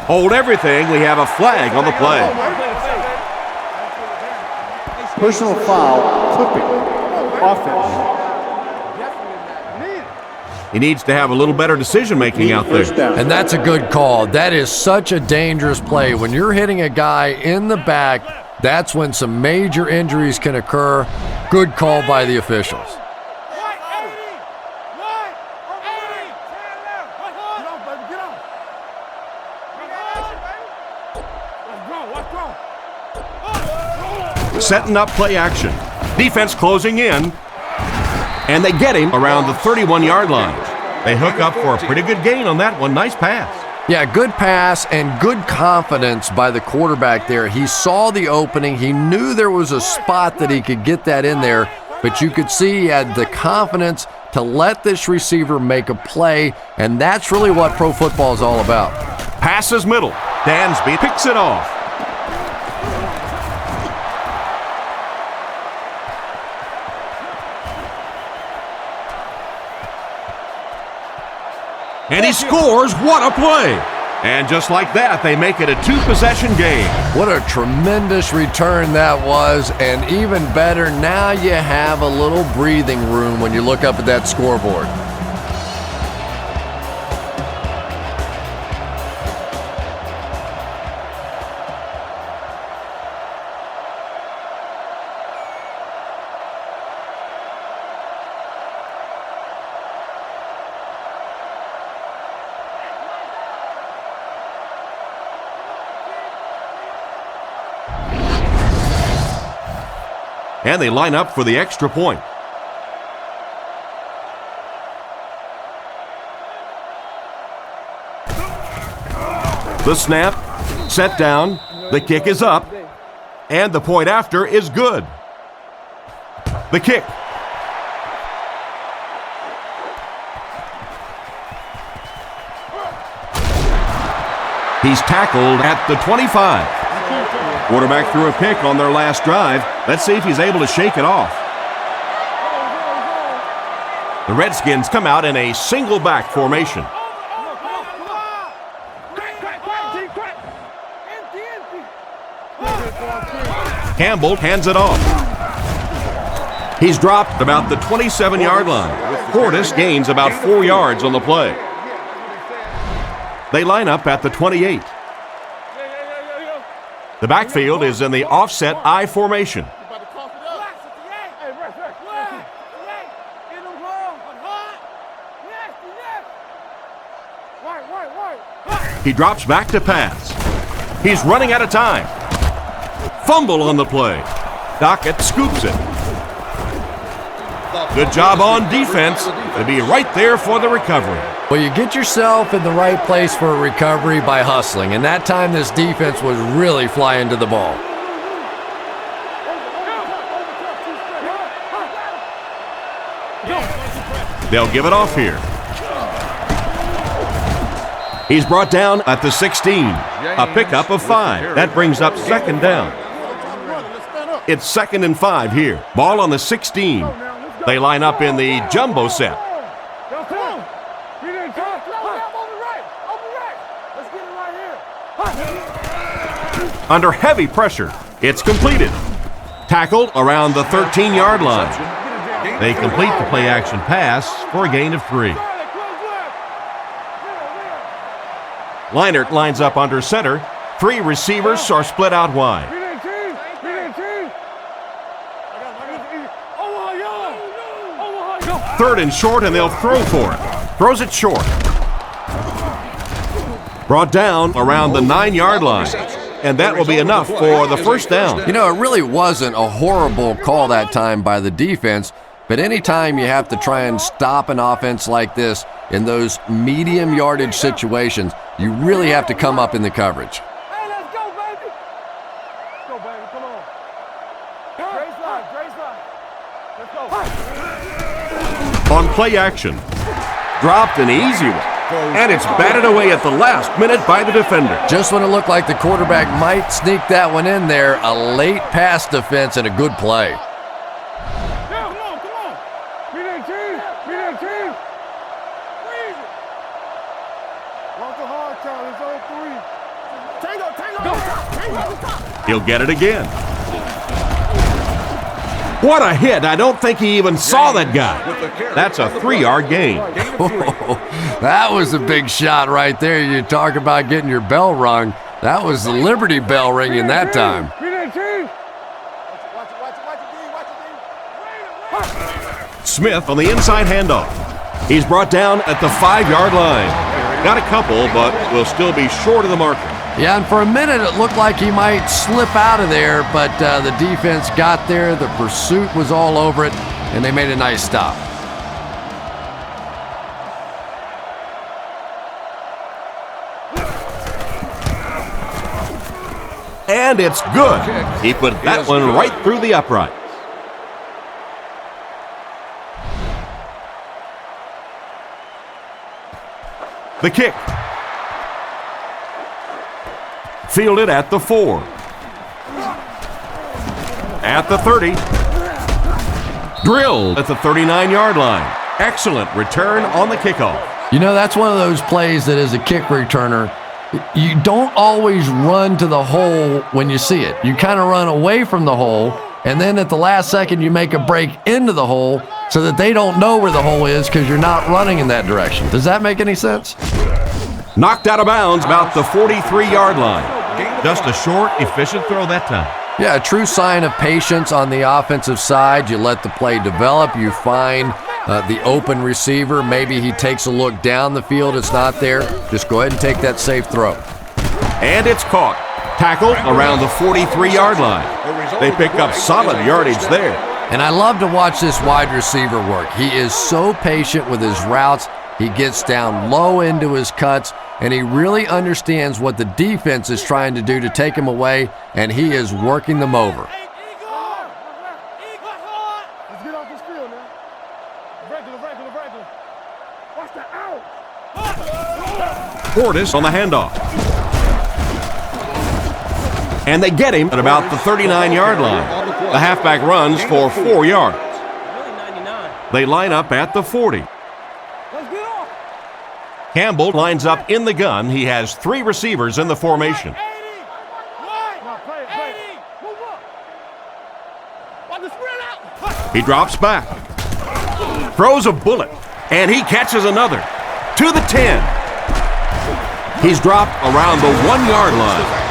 Hold everything. We have a flag on the play. Personal foul, clipping, offense. He needs to have a little better decision-making out there. And that's a good call. That is such a dangerous play. When you're hitting a guy in the back, that's when some major injuries can occur. Good call by the officials. Setting up play action. Defense closing in. And they get him around the 31-yard line. They hook up for a pretty good gain on that one. Nice pass. Yeah, good pass and good confidence by the quarterback there. He saw the opening. He knew there was a spot that he could get that in there, but you could see he had the confidence to let this receiver make a play, and that's really what pro football is all about. Passes middle. Dansby picks it off. And he scores. What a play. And just like that, they make it a two-possession game. What a tremendous return that was. And even better, now you have a little breathing room when you look up at that scoreboard. And they line up for the extra point. The snap, set down, the kick is up, and the point after is good. The kick. He's tackled at the 25. Quarterback threw a pick on their last drive. Let's see if he's able to shake it off. The Redskins come out in a single back formation. Campbell hands it off. He's dropped about the 27-yard line. Portis gains about 4 yards on the play. They line up at the 28. The backfield is in the offset I formation. He drops back to pass. He's running out of time. Fumble on the play. Dockett scoops it. Good job on defense to be right there for the recovery. Well, you get yourself in the right place for a recovery by hustling, and that time this defense was really flying to the ball. They'll give it off here. He's brought down at the 16. A pickup of 5. That brings up second down. It's 2nd and 5 here. Ball on the 16. They line up in the jumbo set. Under heavy pressure, it's completed. Tackled around the 13-yard line. They complete the play-action pass for a gain of 3. Leinart lines up under center. 3 receivers are split out wide. Third and short, and they'll throw for it. Throws it short. Brought down around the 9-yard line. And that will be enough for the first down. You know, it really wasn't a horrible call that time by the defense, but anytime you have to try and stop an offense like this in those medium yardage situations, you really have to come up in the coverage. Hey, let's go, baby. Let's go, baby. Come on. Dre slide. Let's go. On play action. Dropped an easy one. And it's batted away at the last minute by the defender. Just when it looked like the quarterback might sneak that one in there, a late pass defense and a good play. Come on. Be that team. Freeze it. Walk the hard count. It's on 3. Tango. He'll get it again. What a hit. I don't think he even saw that guy. That's a 3-yard gain. That was a big shot right there. You talk about getting your bell rung. That was the Liberty Bell ringing that time. Smith on the inside handoff. He's brought down at the 5-yard line. Got a couple, but will still be short of the marker. Yeah, and for a minute it looked like he might slip out of there, but the defense got there, the pursuit was all over it, and they made a nice stop. And it's good. He put that one right through the upright. The kick. Fielded at the 4. At the 30. Drilled at the 39-yard line. Excellent return on the kickoff. You know, that's one of those plays that as a kick returner, you don't always run to the hole when you see it. You kind of run away from the hole, and then at the last second you make a break into the hole so that they don't know where the hole is because you're not running in that direction. Does that make any sense? Knocked out of bounds about the 43-yard line. Just a short, efficient throw that time. Yeah, a true sign of patience on the offensive side. You let the play develop. You find the open receiver. Maybe he takes a look down the field. It's not there. Just go ahead and take that safe throw. And it's caught. Tackled around the 43-yard line. They pick up solid yardage there. And I love to watch this wide receiver work. He is so patient with his routes. He gets down low into his cuts, and he really understands what the defense is trying to do to take him away, and he is working them over. Let's get off this field now. Regular. Watch the out. Portis on the handoff. And they get him at about the 39-yard line. The halfback runs for 4 yards. They line up at the 40. Campbell lines up in the gun. He has 3 receivers in the formation. He drops back. Throws a bullet. And he catches another. To the 10. He's dropped around the 1-yard line.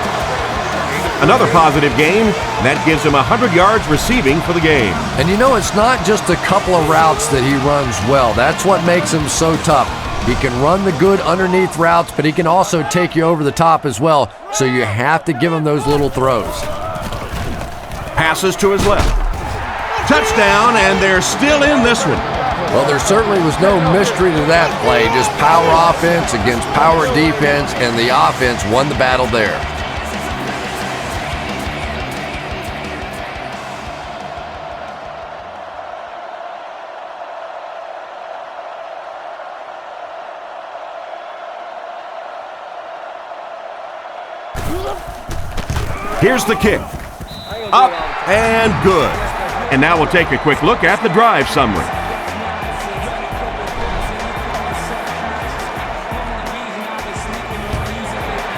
Another positive game. That gives him 100 yards receiving for the game. And you know, it's not just a couple of routes that he runs well. That's what makes him so tough. He can run the good underneath routes, but he can also take you over the top as well. So you have to give him those little throws. Passes to his left. Touchdown, and they're still in this one. Well, there certainly was no mystery to that play. Just power offense against power defense, and the offense won the battle there. Here's the kick. Up and good. And now we'll take a quick look at the drive summary.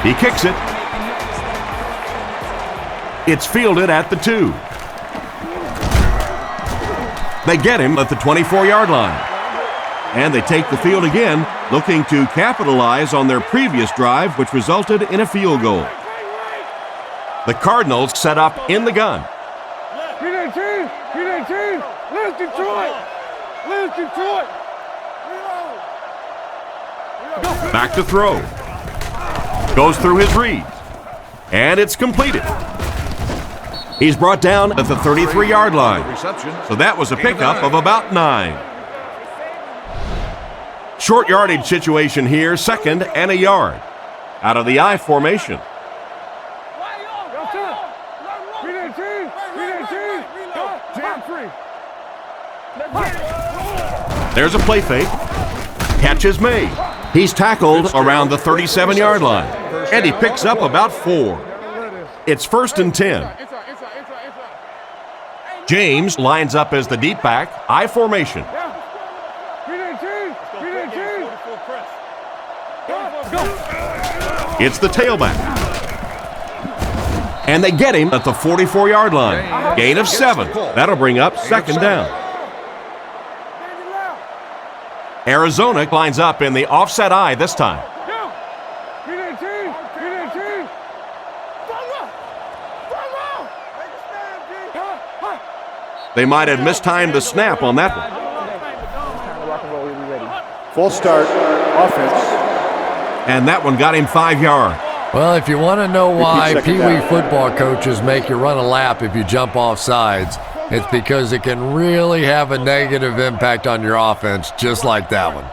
He kicks it. It's fielded at the 2. They get him at the 24-yard line. And they take the field again, looking to capitalize on their previous drive, which resulted in a field goal. The Cardinals set up in the gun. Let's Detroit! Let's Detroit! Back to throw. Goes through his reads. And it's completed. He's brought down at the 33-yard line. So that was a pickup of about 9. Short yardage situation here, 2nd and a yard. Out of the I formation. There's a play fake. Catch is made. He's tackled around the 37-yard line. And he picks up about 4. It's 1st and 10. James lines up as the deep back, I formation. It's the tailback. And they get him at the 44-yard line. Gain of 7. That'll bring up 2nd down. Arizona lines up in the offset I this time. They might have mistimed the snap on that one. Full start, offense. And that one got him 5 yards. Well, if you want to know why Second Pee Wee down. football coaches make you run a lap if you jump off sides, it's because it can really have a negative impact on your offense, just like that one.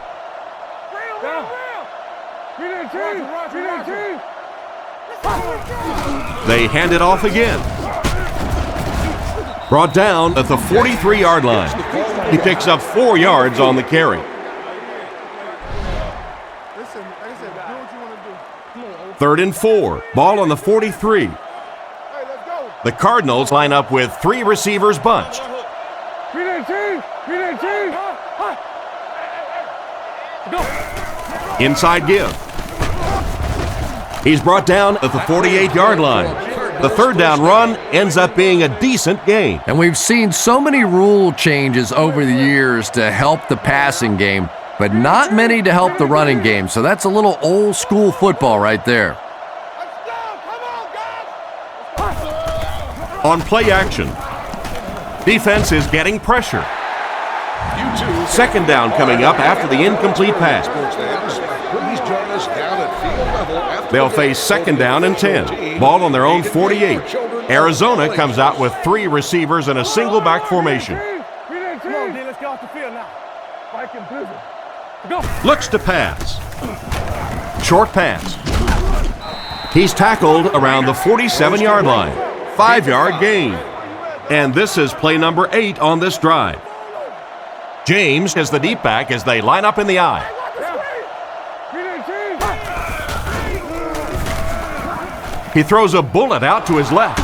They hand it off again. Brought down at the 43-yard line. He picks up 4 yards on the carry. 3rd and 4. Ball on the 43. The Cardinals line up with 3 receivers bunched. Inside give. He's brought down at the 48-yard line. The 3rd down run ends up being a decent gain. And we've seen so many rule changes over the years to help the passing game, but not many to help the running game. So that's a little old school football right there. On play action, defense is getting pressure. 2nd down coming up after the incomplete pass. Please join us down at field level after They'll face 2nd down and 10. Ball on their own 48. Arizona comes out with 3 receivers in a single back formation. Come on, D, let's get off the field now. Viking Blizzard. Go. Looks to pass. Short pass. He's tackled around the 47-yard line. 5-yard gain. And this is play number 8 on this drive. James is the deep back as they line up in the I. He throws a bullet out to his left.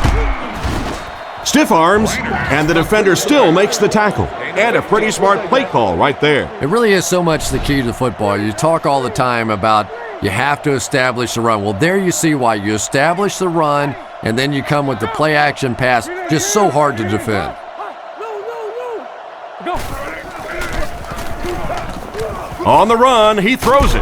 Stiff arms, and the defender still makes the tackle. And a pretty smart play call right there. It really is so much the key to football. You talk all the time about you have to establish the run. Well, there you see why. You establish the run, and then you come with the play action pass. Just so hard to defend. On the run, he throws it.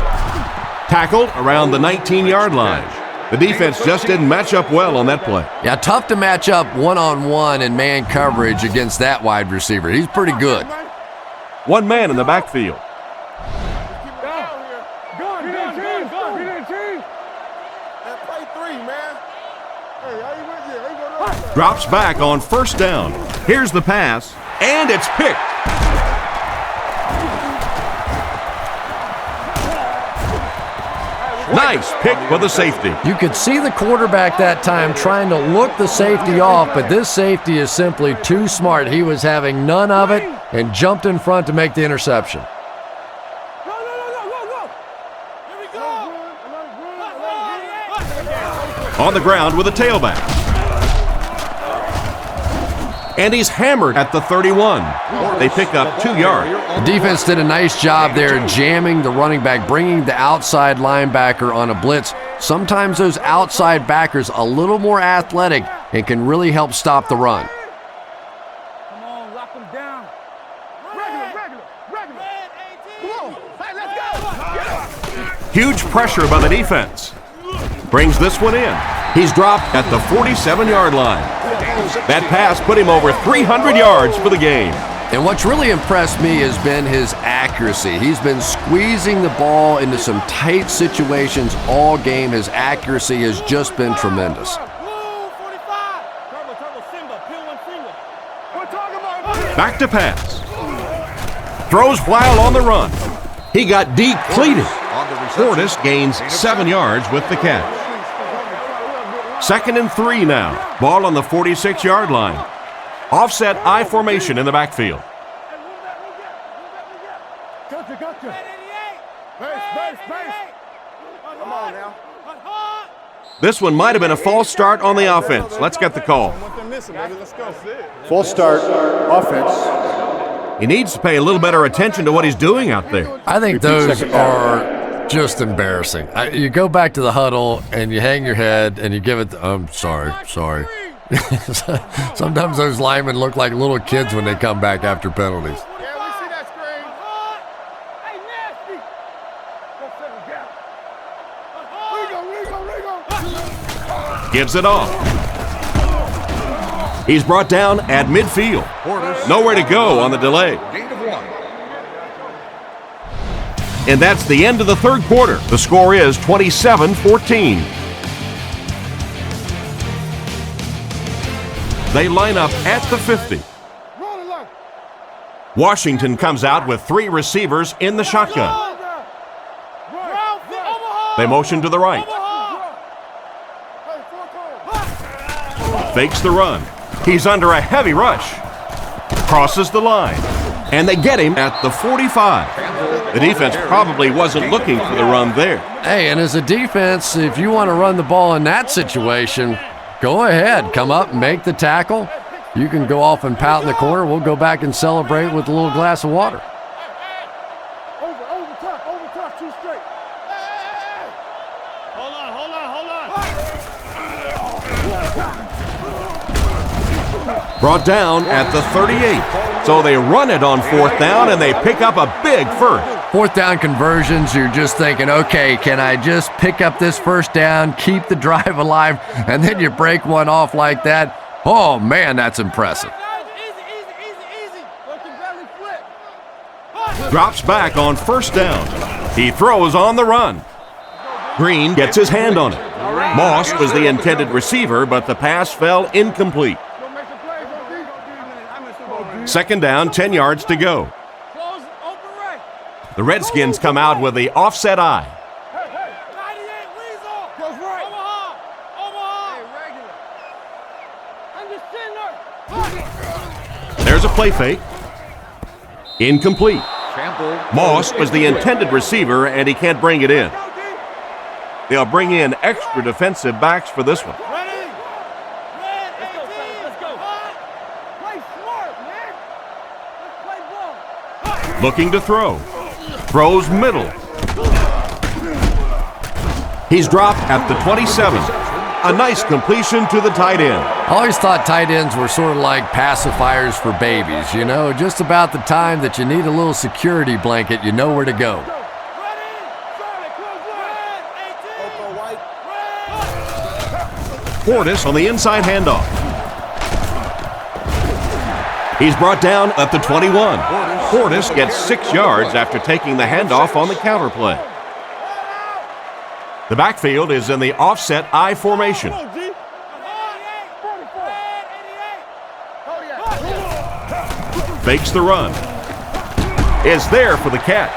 Tackled around the 19-yard line. The defense just didn't match up well on that play. Yeah, tough to match up one-on-one in man coverage against that wide receiver. He's pretty good. 1 man in the backfield. Drops back on 1st down. Here's the pass, and it's picked. Nice pick for the safety. You could see the quarterback that time trying to look the safety off, but this safety is simply too smart. He was having none of it and jumped in front to make the interception. On the ground with a tailback. And he's hammered at the 31. They pick up 2 yards. The defense did a nice job there jamming the running back, bringing the outside linebacker on a blitz sometimes those outside backers a little more athletic and can really help stop the run. Come on, lock them down. Regular. Come on. Hey, let's go. Huge pressure by the defense. Brings this one in. He's dropped at the 47-yard line. That pass put him over 300 yards for the game. And what's really impressed me has been his accuracy. He's been squeezing the ball into some tight situations all game. His accuracy has just been tremendous. Back to pass. Throws while on the run. He got depleted. Portis gains 7 yards with the catch. 2nd and 3 now. Ball on the 46-yard line. Offset I formation in the backfield. Gotcha. Base. Come on now. This one might have been a false start on the offense. Let's get the call. False start, offense. He needs to pay a little better attention to what he's doing out there. I think those are just embarrassing. You go back to the huddle and you hang your head and you give it sorry. Sometimes those linemen look like little kids when they come back after penalties. Yeah, we see that screen. Hey, nasty. Let's settle down. Rigo. Gives it off. He's brought down at midfield. Nowhere to go on the delay. And that's the end of the third quarter. The score is 27-14. They line up at the 50. Washington comes out with 3 receivers in the shotgun. They motion to the right. Fakes the run. He's under a heavy rush. Crosses the line. And they get him at the 45. The defense probably wasn't looking for the run there. Hey, and as a defense, if you want to run the ball in that situation, go ahead. Come up and make the tackle. You can go off and pout in the corner. We'll go back and celebrate with a little glass of water. Over top, 2 straight. Hold on. Brought down at the 38. So they run it on 4th down, and they pick up a big first. 4th down conversions, you're just thinking, okay, can I just pick up this 1st down, keep the drive alive, and then you break one off like that? Oh, man, that's impressive. Easy. Drops back on 1st down. He throws on the run. Green gets his hand on it. Moss was the intended receiver, but the pass fell incomplete. 2nd down, 10 yards to go. The Redskins come out with the offset I. There's a play fake. Incomplete. Moss was the intended receiver, and he can't bring it in. They'll bring in extra defensive backs for this one. Looking to throw. Throws middle. He's dropped at the 27. A nice completion to the tight end. I always thought tight ends were sort of like pacifiers for babies, you know, just about the time that you need a little security blanket, you know where to go. Portis on the inside handoff. He's brought down at the 21. Portis gets 6 yards after taking the handoff on the counter play. The backfield is in the offset I formation. Fakes the run. Is there for the catch.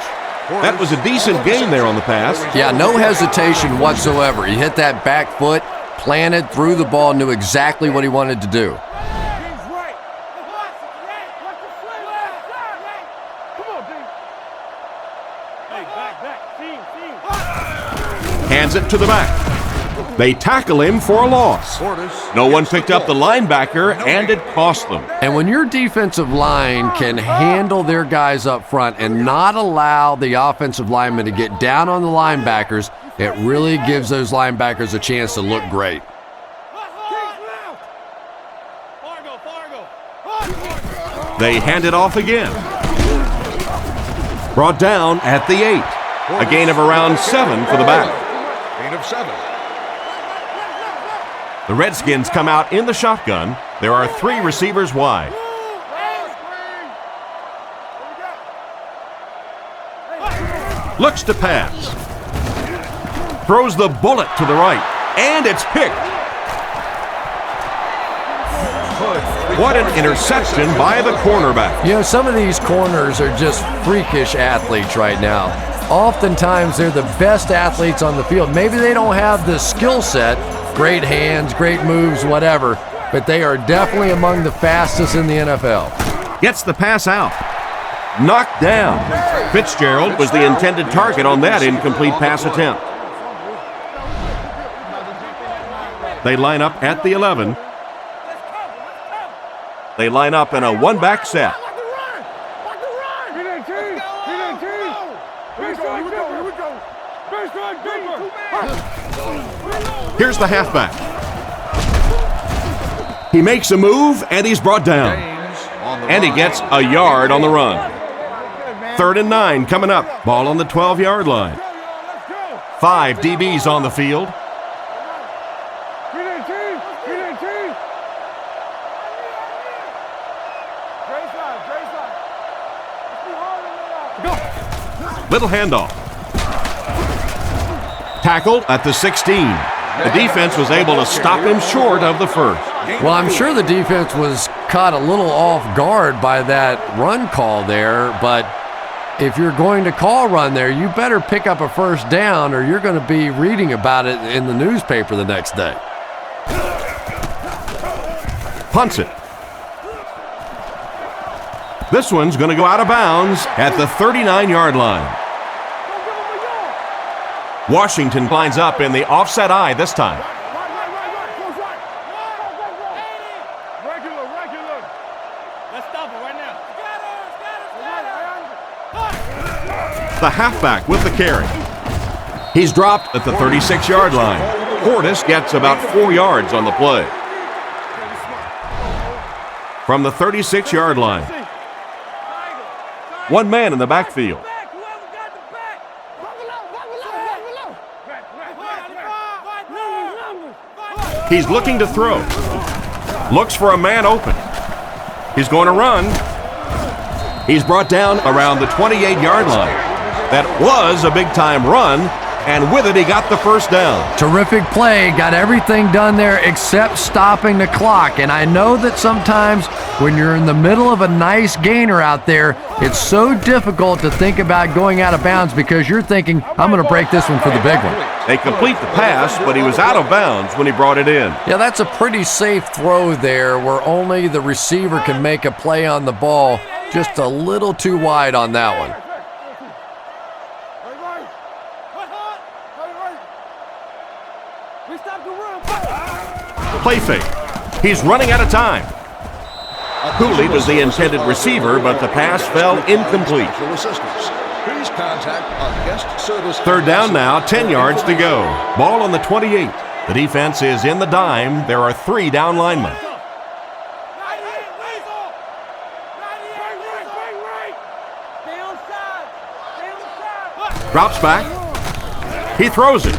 That was a decent gain there on the pass. Yeah, no hesitation whatsoever. He hit that back foot, planted, threw the ball, knew exactly what he wanted to do. Hands it to the back. They tackle him for a loss. No one picked up the linebacker, and it cost them. And when your defensive line can handle their guys up front and not allow the offensive linemen to get down on the linebackers, It really gives those linebackers a chance to look great. They hand it off again. Brought down at the 8. A gain of around 7 for the back. Gain of 7. The Redskins come out in the shotgun. There are 3 receivers wide. Looks to pass. Throws the bullet to the right. And it's picked. What an interception by the cornerback. You know, some of these corners are just freakish athletes right now. Oftentimes, they're the best athletes on the field. Maybe they don't have the skill set, great hands, great moves, whatever, but they are definitely among the fastest in the NFL. Gets the pass out. Knocked down. Fitzgerald was the intended target on that incomplete pass attempt. They line up at the 11. They line up in a one-back set. Here's the halfback. He makes a move, and he's brought down. And he gets a yard on the run. 3rd and 9 coming up. Ball on the 12-yard line. 5 DBs on the field. Little handoff. Tackled at the 16. The defense was able to stop him short of the first. Well, I'm sure the defense was caught a little off guard by that run call there, but if you're going to call run there, you better pick up a first down or you're going to be reading about it in the newspaper the next day. Punts it. This one's going to go out of bounds at the 39-yard line. Washington lines up in the offset eye this time. The halfback with the carry. He's dropped at the 36-yard line. Portis gets about 4 yards on the play. From the 36-yard line. One man in the backfield. He's looking to throw. Looks for a man open. He's going to run. He's brought down around the 28-yard line. That was a big-time run, and with it, he got the first down. Terrific play. Got everything done there except stopping the clock. And I know that sometimes when you're in the middle of a nice gainer out there, it's so difficult to think about going out of bounds because you're thinking, I'm going to break this one for the big one. They complete the pass, but he was out of bounds when he brought it in. Yeah, that's a pretty safe throw there where only the receiver can make a play on the ball. Just a little too wide on that one. Play fake. He's running out of time. Cooley was the intended receiver, but the pass fell incomplete. Third down now, 10 yards to go. Ball on the 28. The defense is in the dime. There are 3 down linemen. Drops back. He throws it.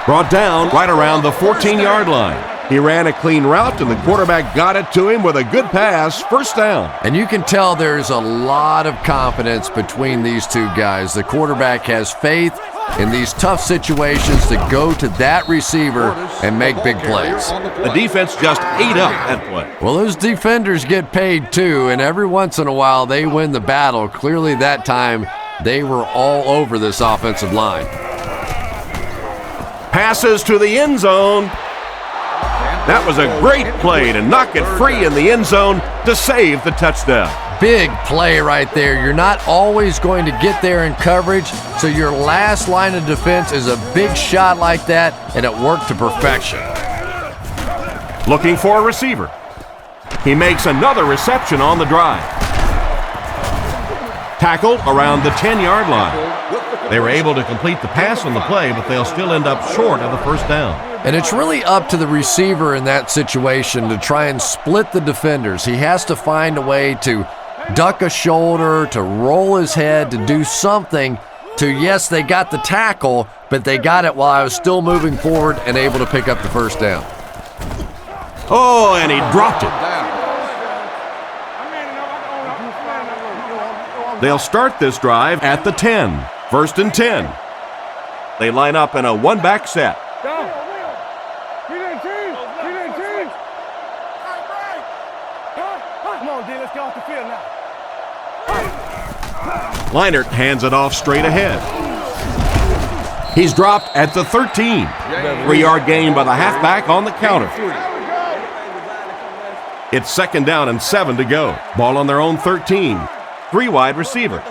Brought down right around the 14-yard line. He ran a clean route, and the quarterback got it to him with a good pass. First down. And you can tell there's a lot of confidence between these two guys. The quarterback has faith in these tough situations to go to that receiver and make big plays. The defense just ate up that play. Well, those defenders get paid too, and every once in a while they win the battle. Clearly that time they were all over this offensive line. Passes to the end zone. That was a great play to knock it free in the end zone to save the touchdown. Big play right there. You're not always going to get there in coverage, so your last line of defense is a big shot like that, and it worked to perfection. Looking for a receiver. He makes another reception on the drive. Tackled around the 10-yard line. They were able to complete the pass on the play, but they'll still end up short of the first down. And it's really up to the receiver in that situation to try and split the defenders. He has to find a way to duck a shoulder, to roll his head, to do something to, yes, they got the tackle, but they got it while I was still moving forward and able to pick up the first down. Oh, and he dropped it. They'll start this drive at the 10. First and 10. They line up in a one-back set. Come on, D, let's get off the field now. Leinert hands it off straight ahead. He's dropped at the 13. 3-yard gain by the halfback on the counter. It's second down and 7 to go. Ball on their own 13. 3 wide receiver.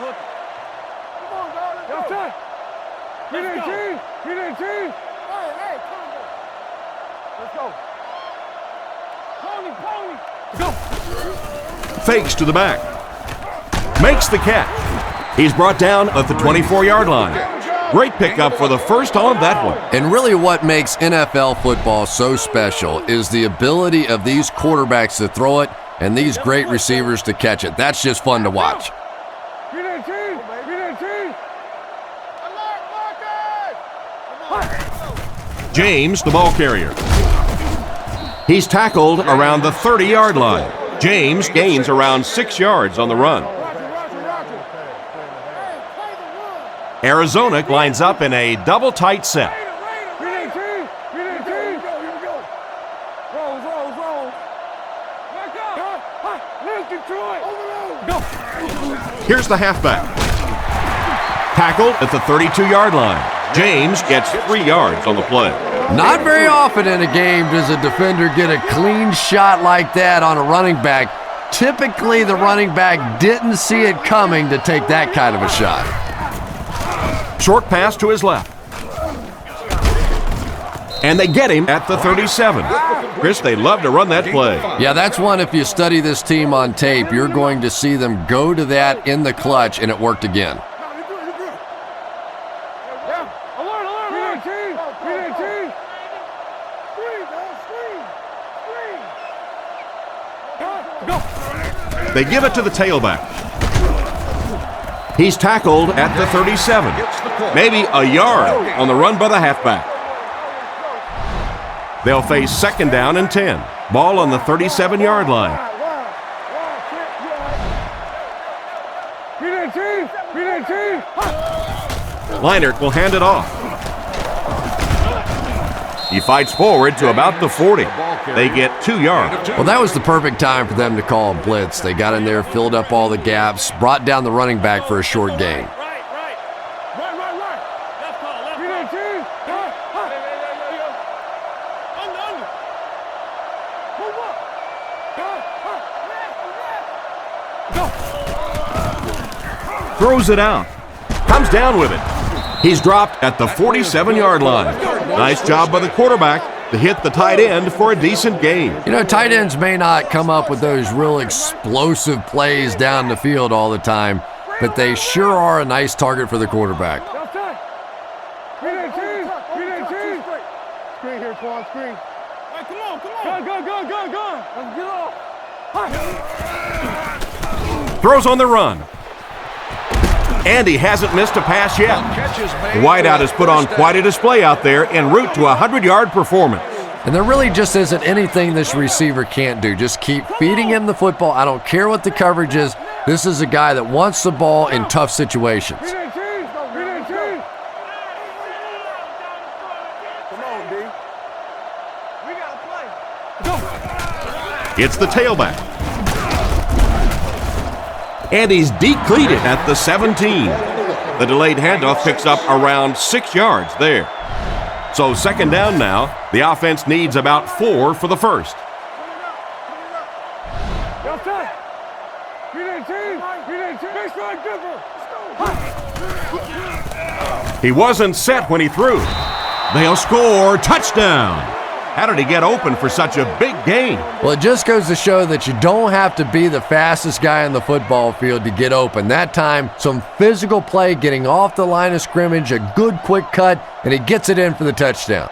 Fakes to the back. Makes the catch. He's brought down at the 24-yard line. Great pickup for the first on that one. And really what makes NFL football so special is the ability of these quarterbacks to throw it and these great receivers to catch it. That's just fun to watch. James, the ball carrier. He's tackled around the 30-yard line. James gains around 6 yards on the run. Arizona lines up in a double tight set. Here's the halfback. Tackled at the 32-yard line. James gets 3 yards on the play. Not very often in a game does a defender get a clean shot like that on a running back. Typically, the running back didn't see it coming to take that kind of a shot. Short pass to his left. And they get him at the 37. Chris, they love to run that play. Yeah, that's one, if you study this team on tape, you're going to see them go to that in the clutch, and it worked again. They give it to the tailback. He's tackled at the 37. Maybe a yard on the run by the halfback. They'll face second down and 10. Ball on the 37-yard line. Leinert will hand it off. He fights forward to about the 40. They get 2 yards. Well, that was the perfect time for them to call a blitz. They got in there, filled up all the gaps, brought down the running back for a short gain. Throws it out. Comes down with it. He's dropped at the 47-yard line. Nice job by the quarterback to hit the tight end for a decent gain. You know, tight ends may not come up with those real explosive plays down the field all the time, but they sure are a nice target for the quarterback. Screen here, Quan, screen. Hey, come on. Go. Let's get off. Throws on the run. And he hasn't missed a pass yet. The wideout has put on quite a display out there en route to a 100-yard performance. And there really just isn't anything this receiver can't do. Just keep feeding him the football. I don't care what the coverage is. This is a guy that wants the ball in tough situations. Come on, D. We got to play. It's the tailback. And he's decleated at the 17. The delayed handoff picks up around 6 yards there. So second down now. The offense needs about 4 for the first. He wasn't set when he threw. They'll score. Touchdown. How did he get open for such a big gain? Well, it just goes to show that you don't have to be the fastest guy on the football field to get open. That time, some physical play, getting off the line of scrimmage, a good quick cut, and he gets it in for the touchdown.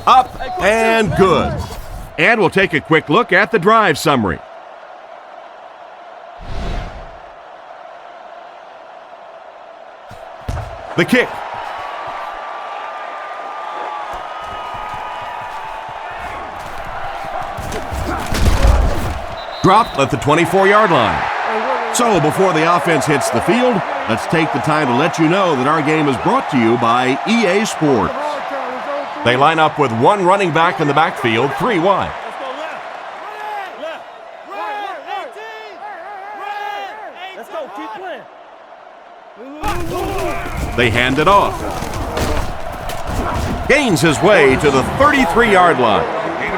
Up and good. And we'll take a quick look at the drive summary. The kick. Dropped at the 24-yard line. So before the offense hits the field, let's take the time to let you know that our game is brought to you by EA Sports. They line up with one running back in the backfield, 3 wide. They hand it off. Gains his way to the 33-yard line.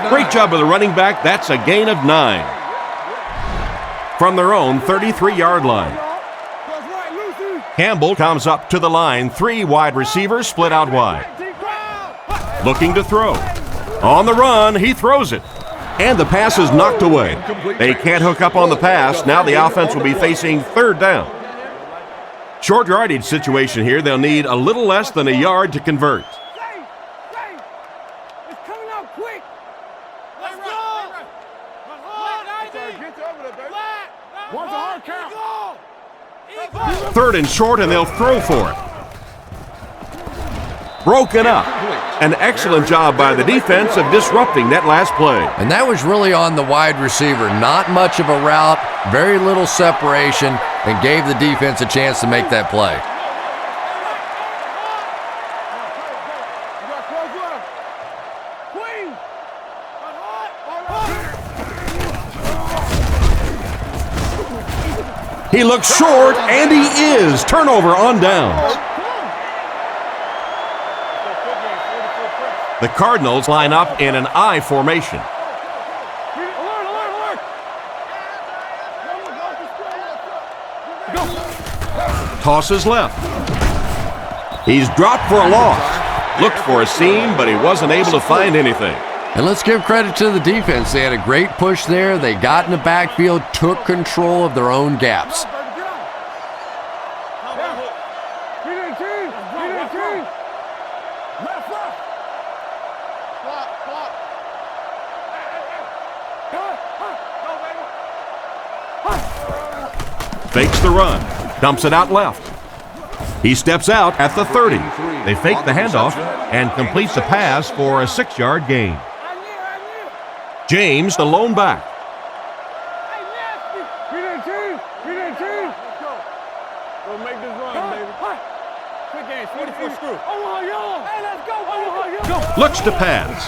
Great job of the running back. That's a gain of 9. From their own 33-yard line. Campbell comes up to the line. 3 wide receivers split out wide. Looking to throw. On the run, he throws it. And the pass is knocked away. They can't hook up on the pass. Now the offense will be facing 3rd down. Short yardage situation here. They'll need a little less than a yard to convert. It's coming out quick. Let's go. Wants a hard count. 3rd and short, and they'll throw for it. Broken up. An excellent job by the defense of disrupting that last play. And that was really on the wide receiver. Not much of a route, very little separation, and gave the defense a chance to make that play. He looks short, and he is. Turnover on downs. The Cardinals line up in an I formation. Tosses left. He's dropped for a loss. Looked for a seam, but he wasn't able to find anything. And let's give credit to the defense. They had a great push there. They got in the backfield, took control of their own gaps. Fakes the run. Dumps it out left. He steps out at the 30. They fake the handoff and complete the pass for a 6-yard gain. James, the lone back. Looks to pass.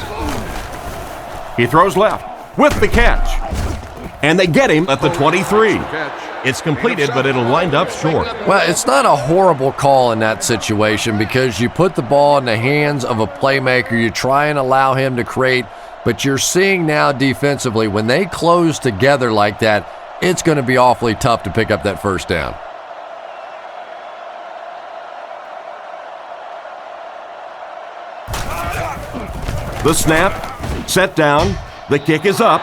He throws left with the catch. And they get him at the 23. It's completed, but it'll wind up short. Well, it's not a horrible call in that situation because you put the ball in the hands of a playmaker. You try and allow him to create, but you're seeing now defensively, when they close together like that, it's going to be awfully tough to pick up that first down. The snap, set down, the kick is up.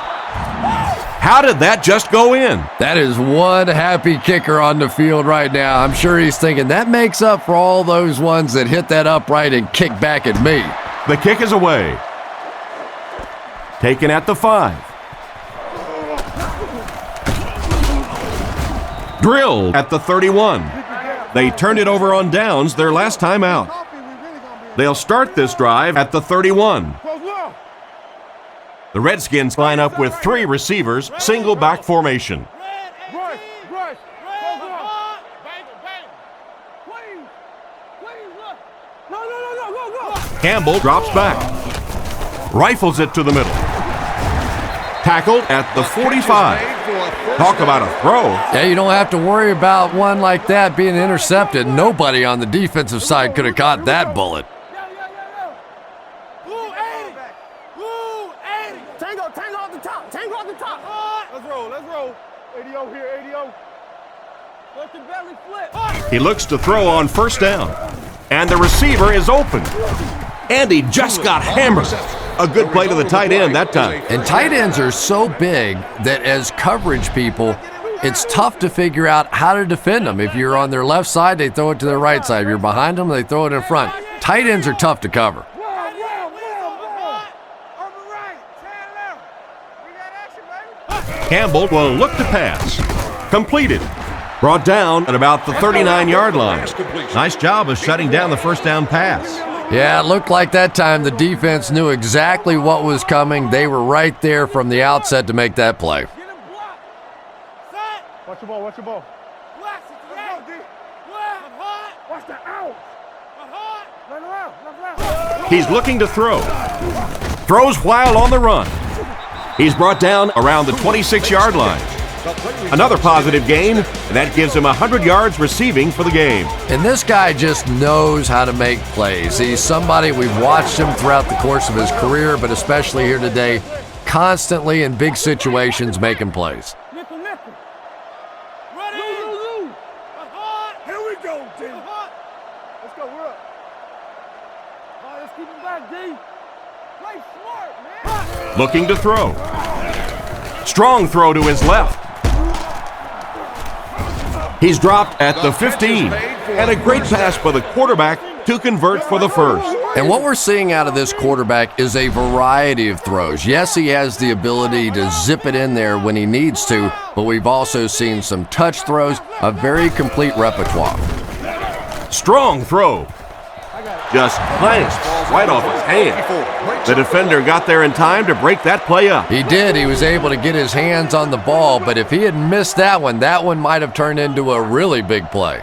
How did that just go in? That is one happy kicker on the field right now. I'm sure he's thinking that makes up for all those ones that hit that upright and kick back at me. The kick is away. Taken at the 5. Drilled at the 31. They turned it over on downs their last time out. They'll start this drive at the 31. The Redskins line up with 3 receivers, single back formation. Campbell drops back. Rifles it to the middle. Tackled at the 45. Talk about a throw. Yeah, you don't have to worry about one like that being intercepted. Nobody on the defensive side could have caught that bullet. Tango off the top. Let's roll. ADO here, ADO. He looks to throw on first down. And the receiver is open. And he just got hammered. A good play to the tight end that time. And tight ends are so big that as coverage people, it's tough to figure out how to defend them. If you're on their left side, they throw it to their right side. If you're behind them, they throw it in front. Tight ends are tough to cover. Campbell will look to pass. Completed. Brought down at about the 39-yard line. Nice job of shutting down the first down pass. Yeah, it looked like that time the defense knew exactly what was coming. They were right there from the outset to make that play. Watch your ball, watch your ball. Watch the out. He's looking to throw. Throws while on the run. He's brought down around the 26-yard line. Another positive gain, and that gives him 100 yards receiving for the game. And this guy just knows how to make plays. He's somebody we've watched him throughout the course of his career, but especially here today, constantly in big situations making plays. Here we go, D. Let's go, we're up. All right, let's keep him back, D. Play smart, man. Looking to throw. Strong throw to his left. He's dropped at the 15. And a great pass by the quarterback to convert for the first. And what we're seeing out of this quarterback is a variety of throws. Yes, he has the ability to zip it in there when he needs to, but we've also seen some touch throws, a very complete repertoire. Strong throw. Just glanced right off his hand. The defender got there in time to break that play up. He did. He was able to get his hands on the ball, but if he had missed that one might have turned into a really big play.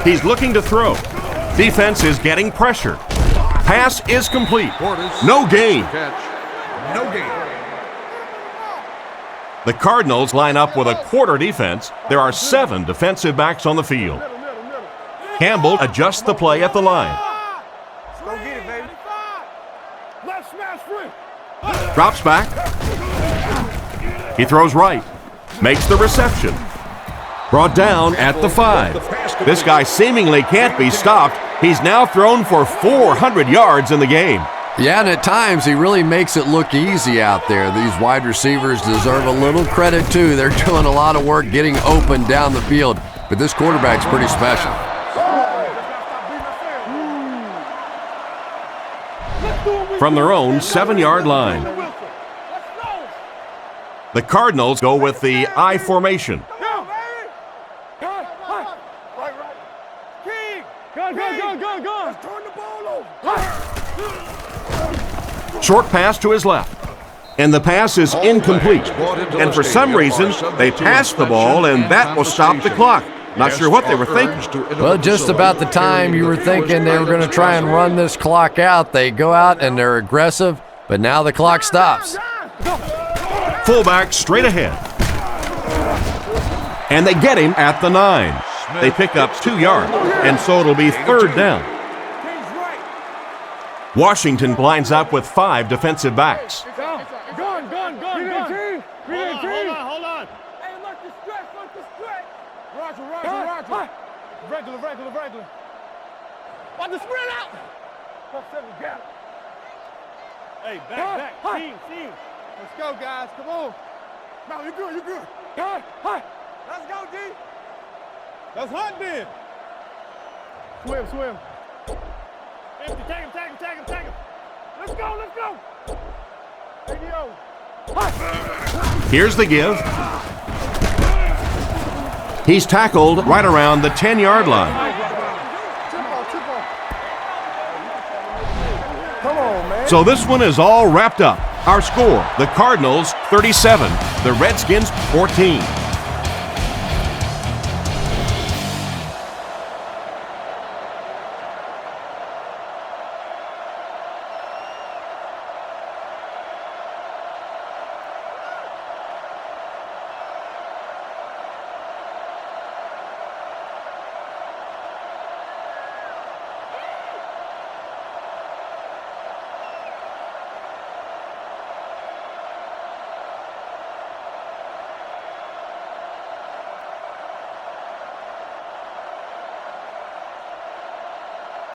He's looking to throw. Defense is getting pressure. Pass is complete. No gain. No gain. The Cardinals line up with a quarter defense. There are 7 defensive backs on the field. Campbell adjusts the play at the line. Go get it, baby. Left smash free. Drops back. He throws right. Makes the reception. Brought down at the 5. This guy seemingly can't be stopped. He's now thrown for 400 yards in the game. Yeah, and at times he really makes it look easy out there. These wide receivers deserve a little credit too. They're doing a lot of work getting open down the field, but this quarterback's pretty special. From their own 7-yard line. The Cardinals go with the I formation. Go. Turn the ball over. Short pass to his left. And the pass is incomplete. And for some reason, they passed the ball, and that will stop the clock. Not sure what they were thinking. Well, just about the time you were thinking they were going to try and run this clock out, they go out and they're aggressive, but now the clock stops. Fullback straight ahead. And they get him at the 9. They pick up 2 yards, and so it'll be 3rd down. Washington lines up with 5 defensive backs. Gun. Hold on. Hey, look the stretch. Roger. Regular. Want the sprint out. Hey, back. Team. Let's go, guys. Come on. No, you're good. Let's go, D. Let's hunt then. Swim. Empty, take him. Let's go. ADO. Here's the give. He's tackled right around the 10-yard line. Come on, man. So this one is all wrapped up. Our score, the Cardinals 37, the Redskins 14.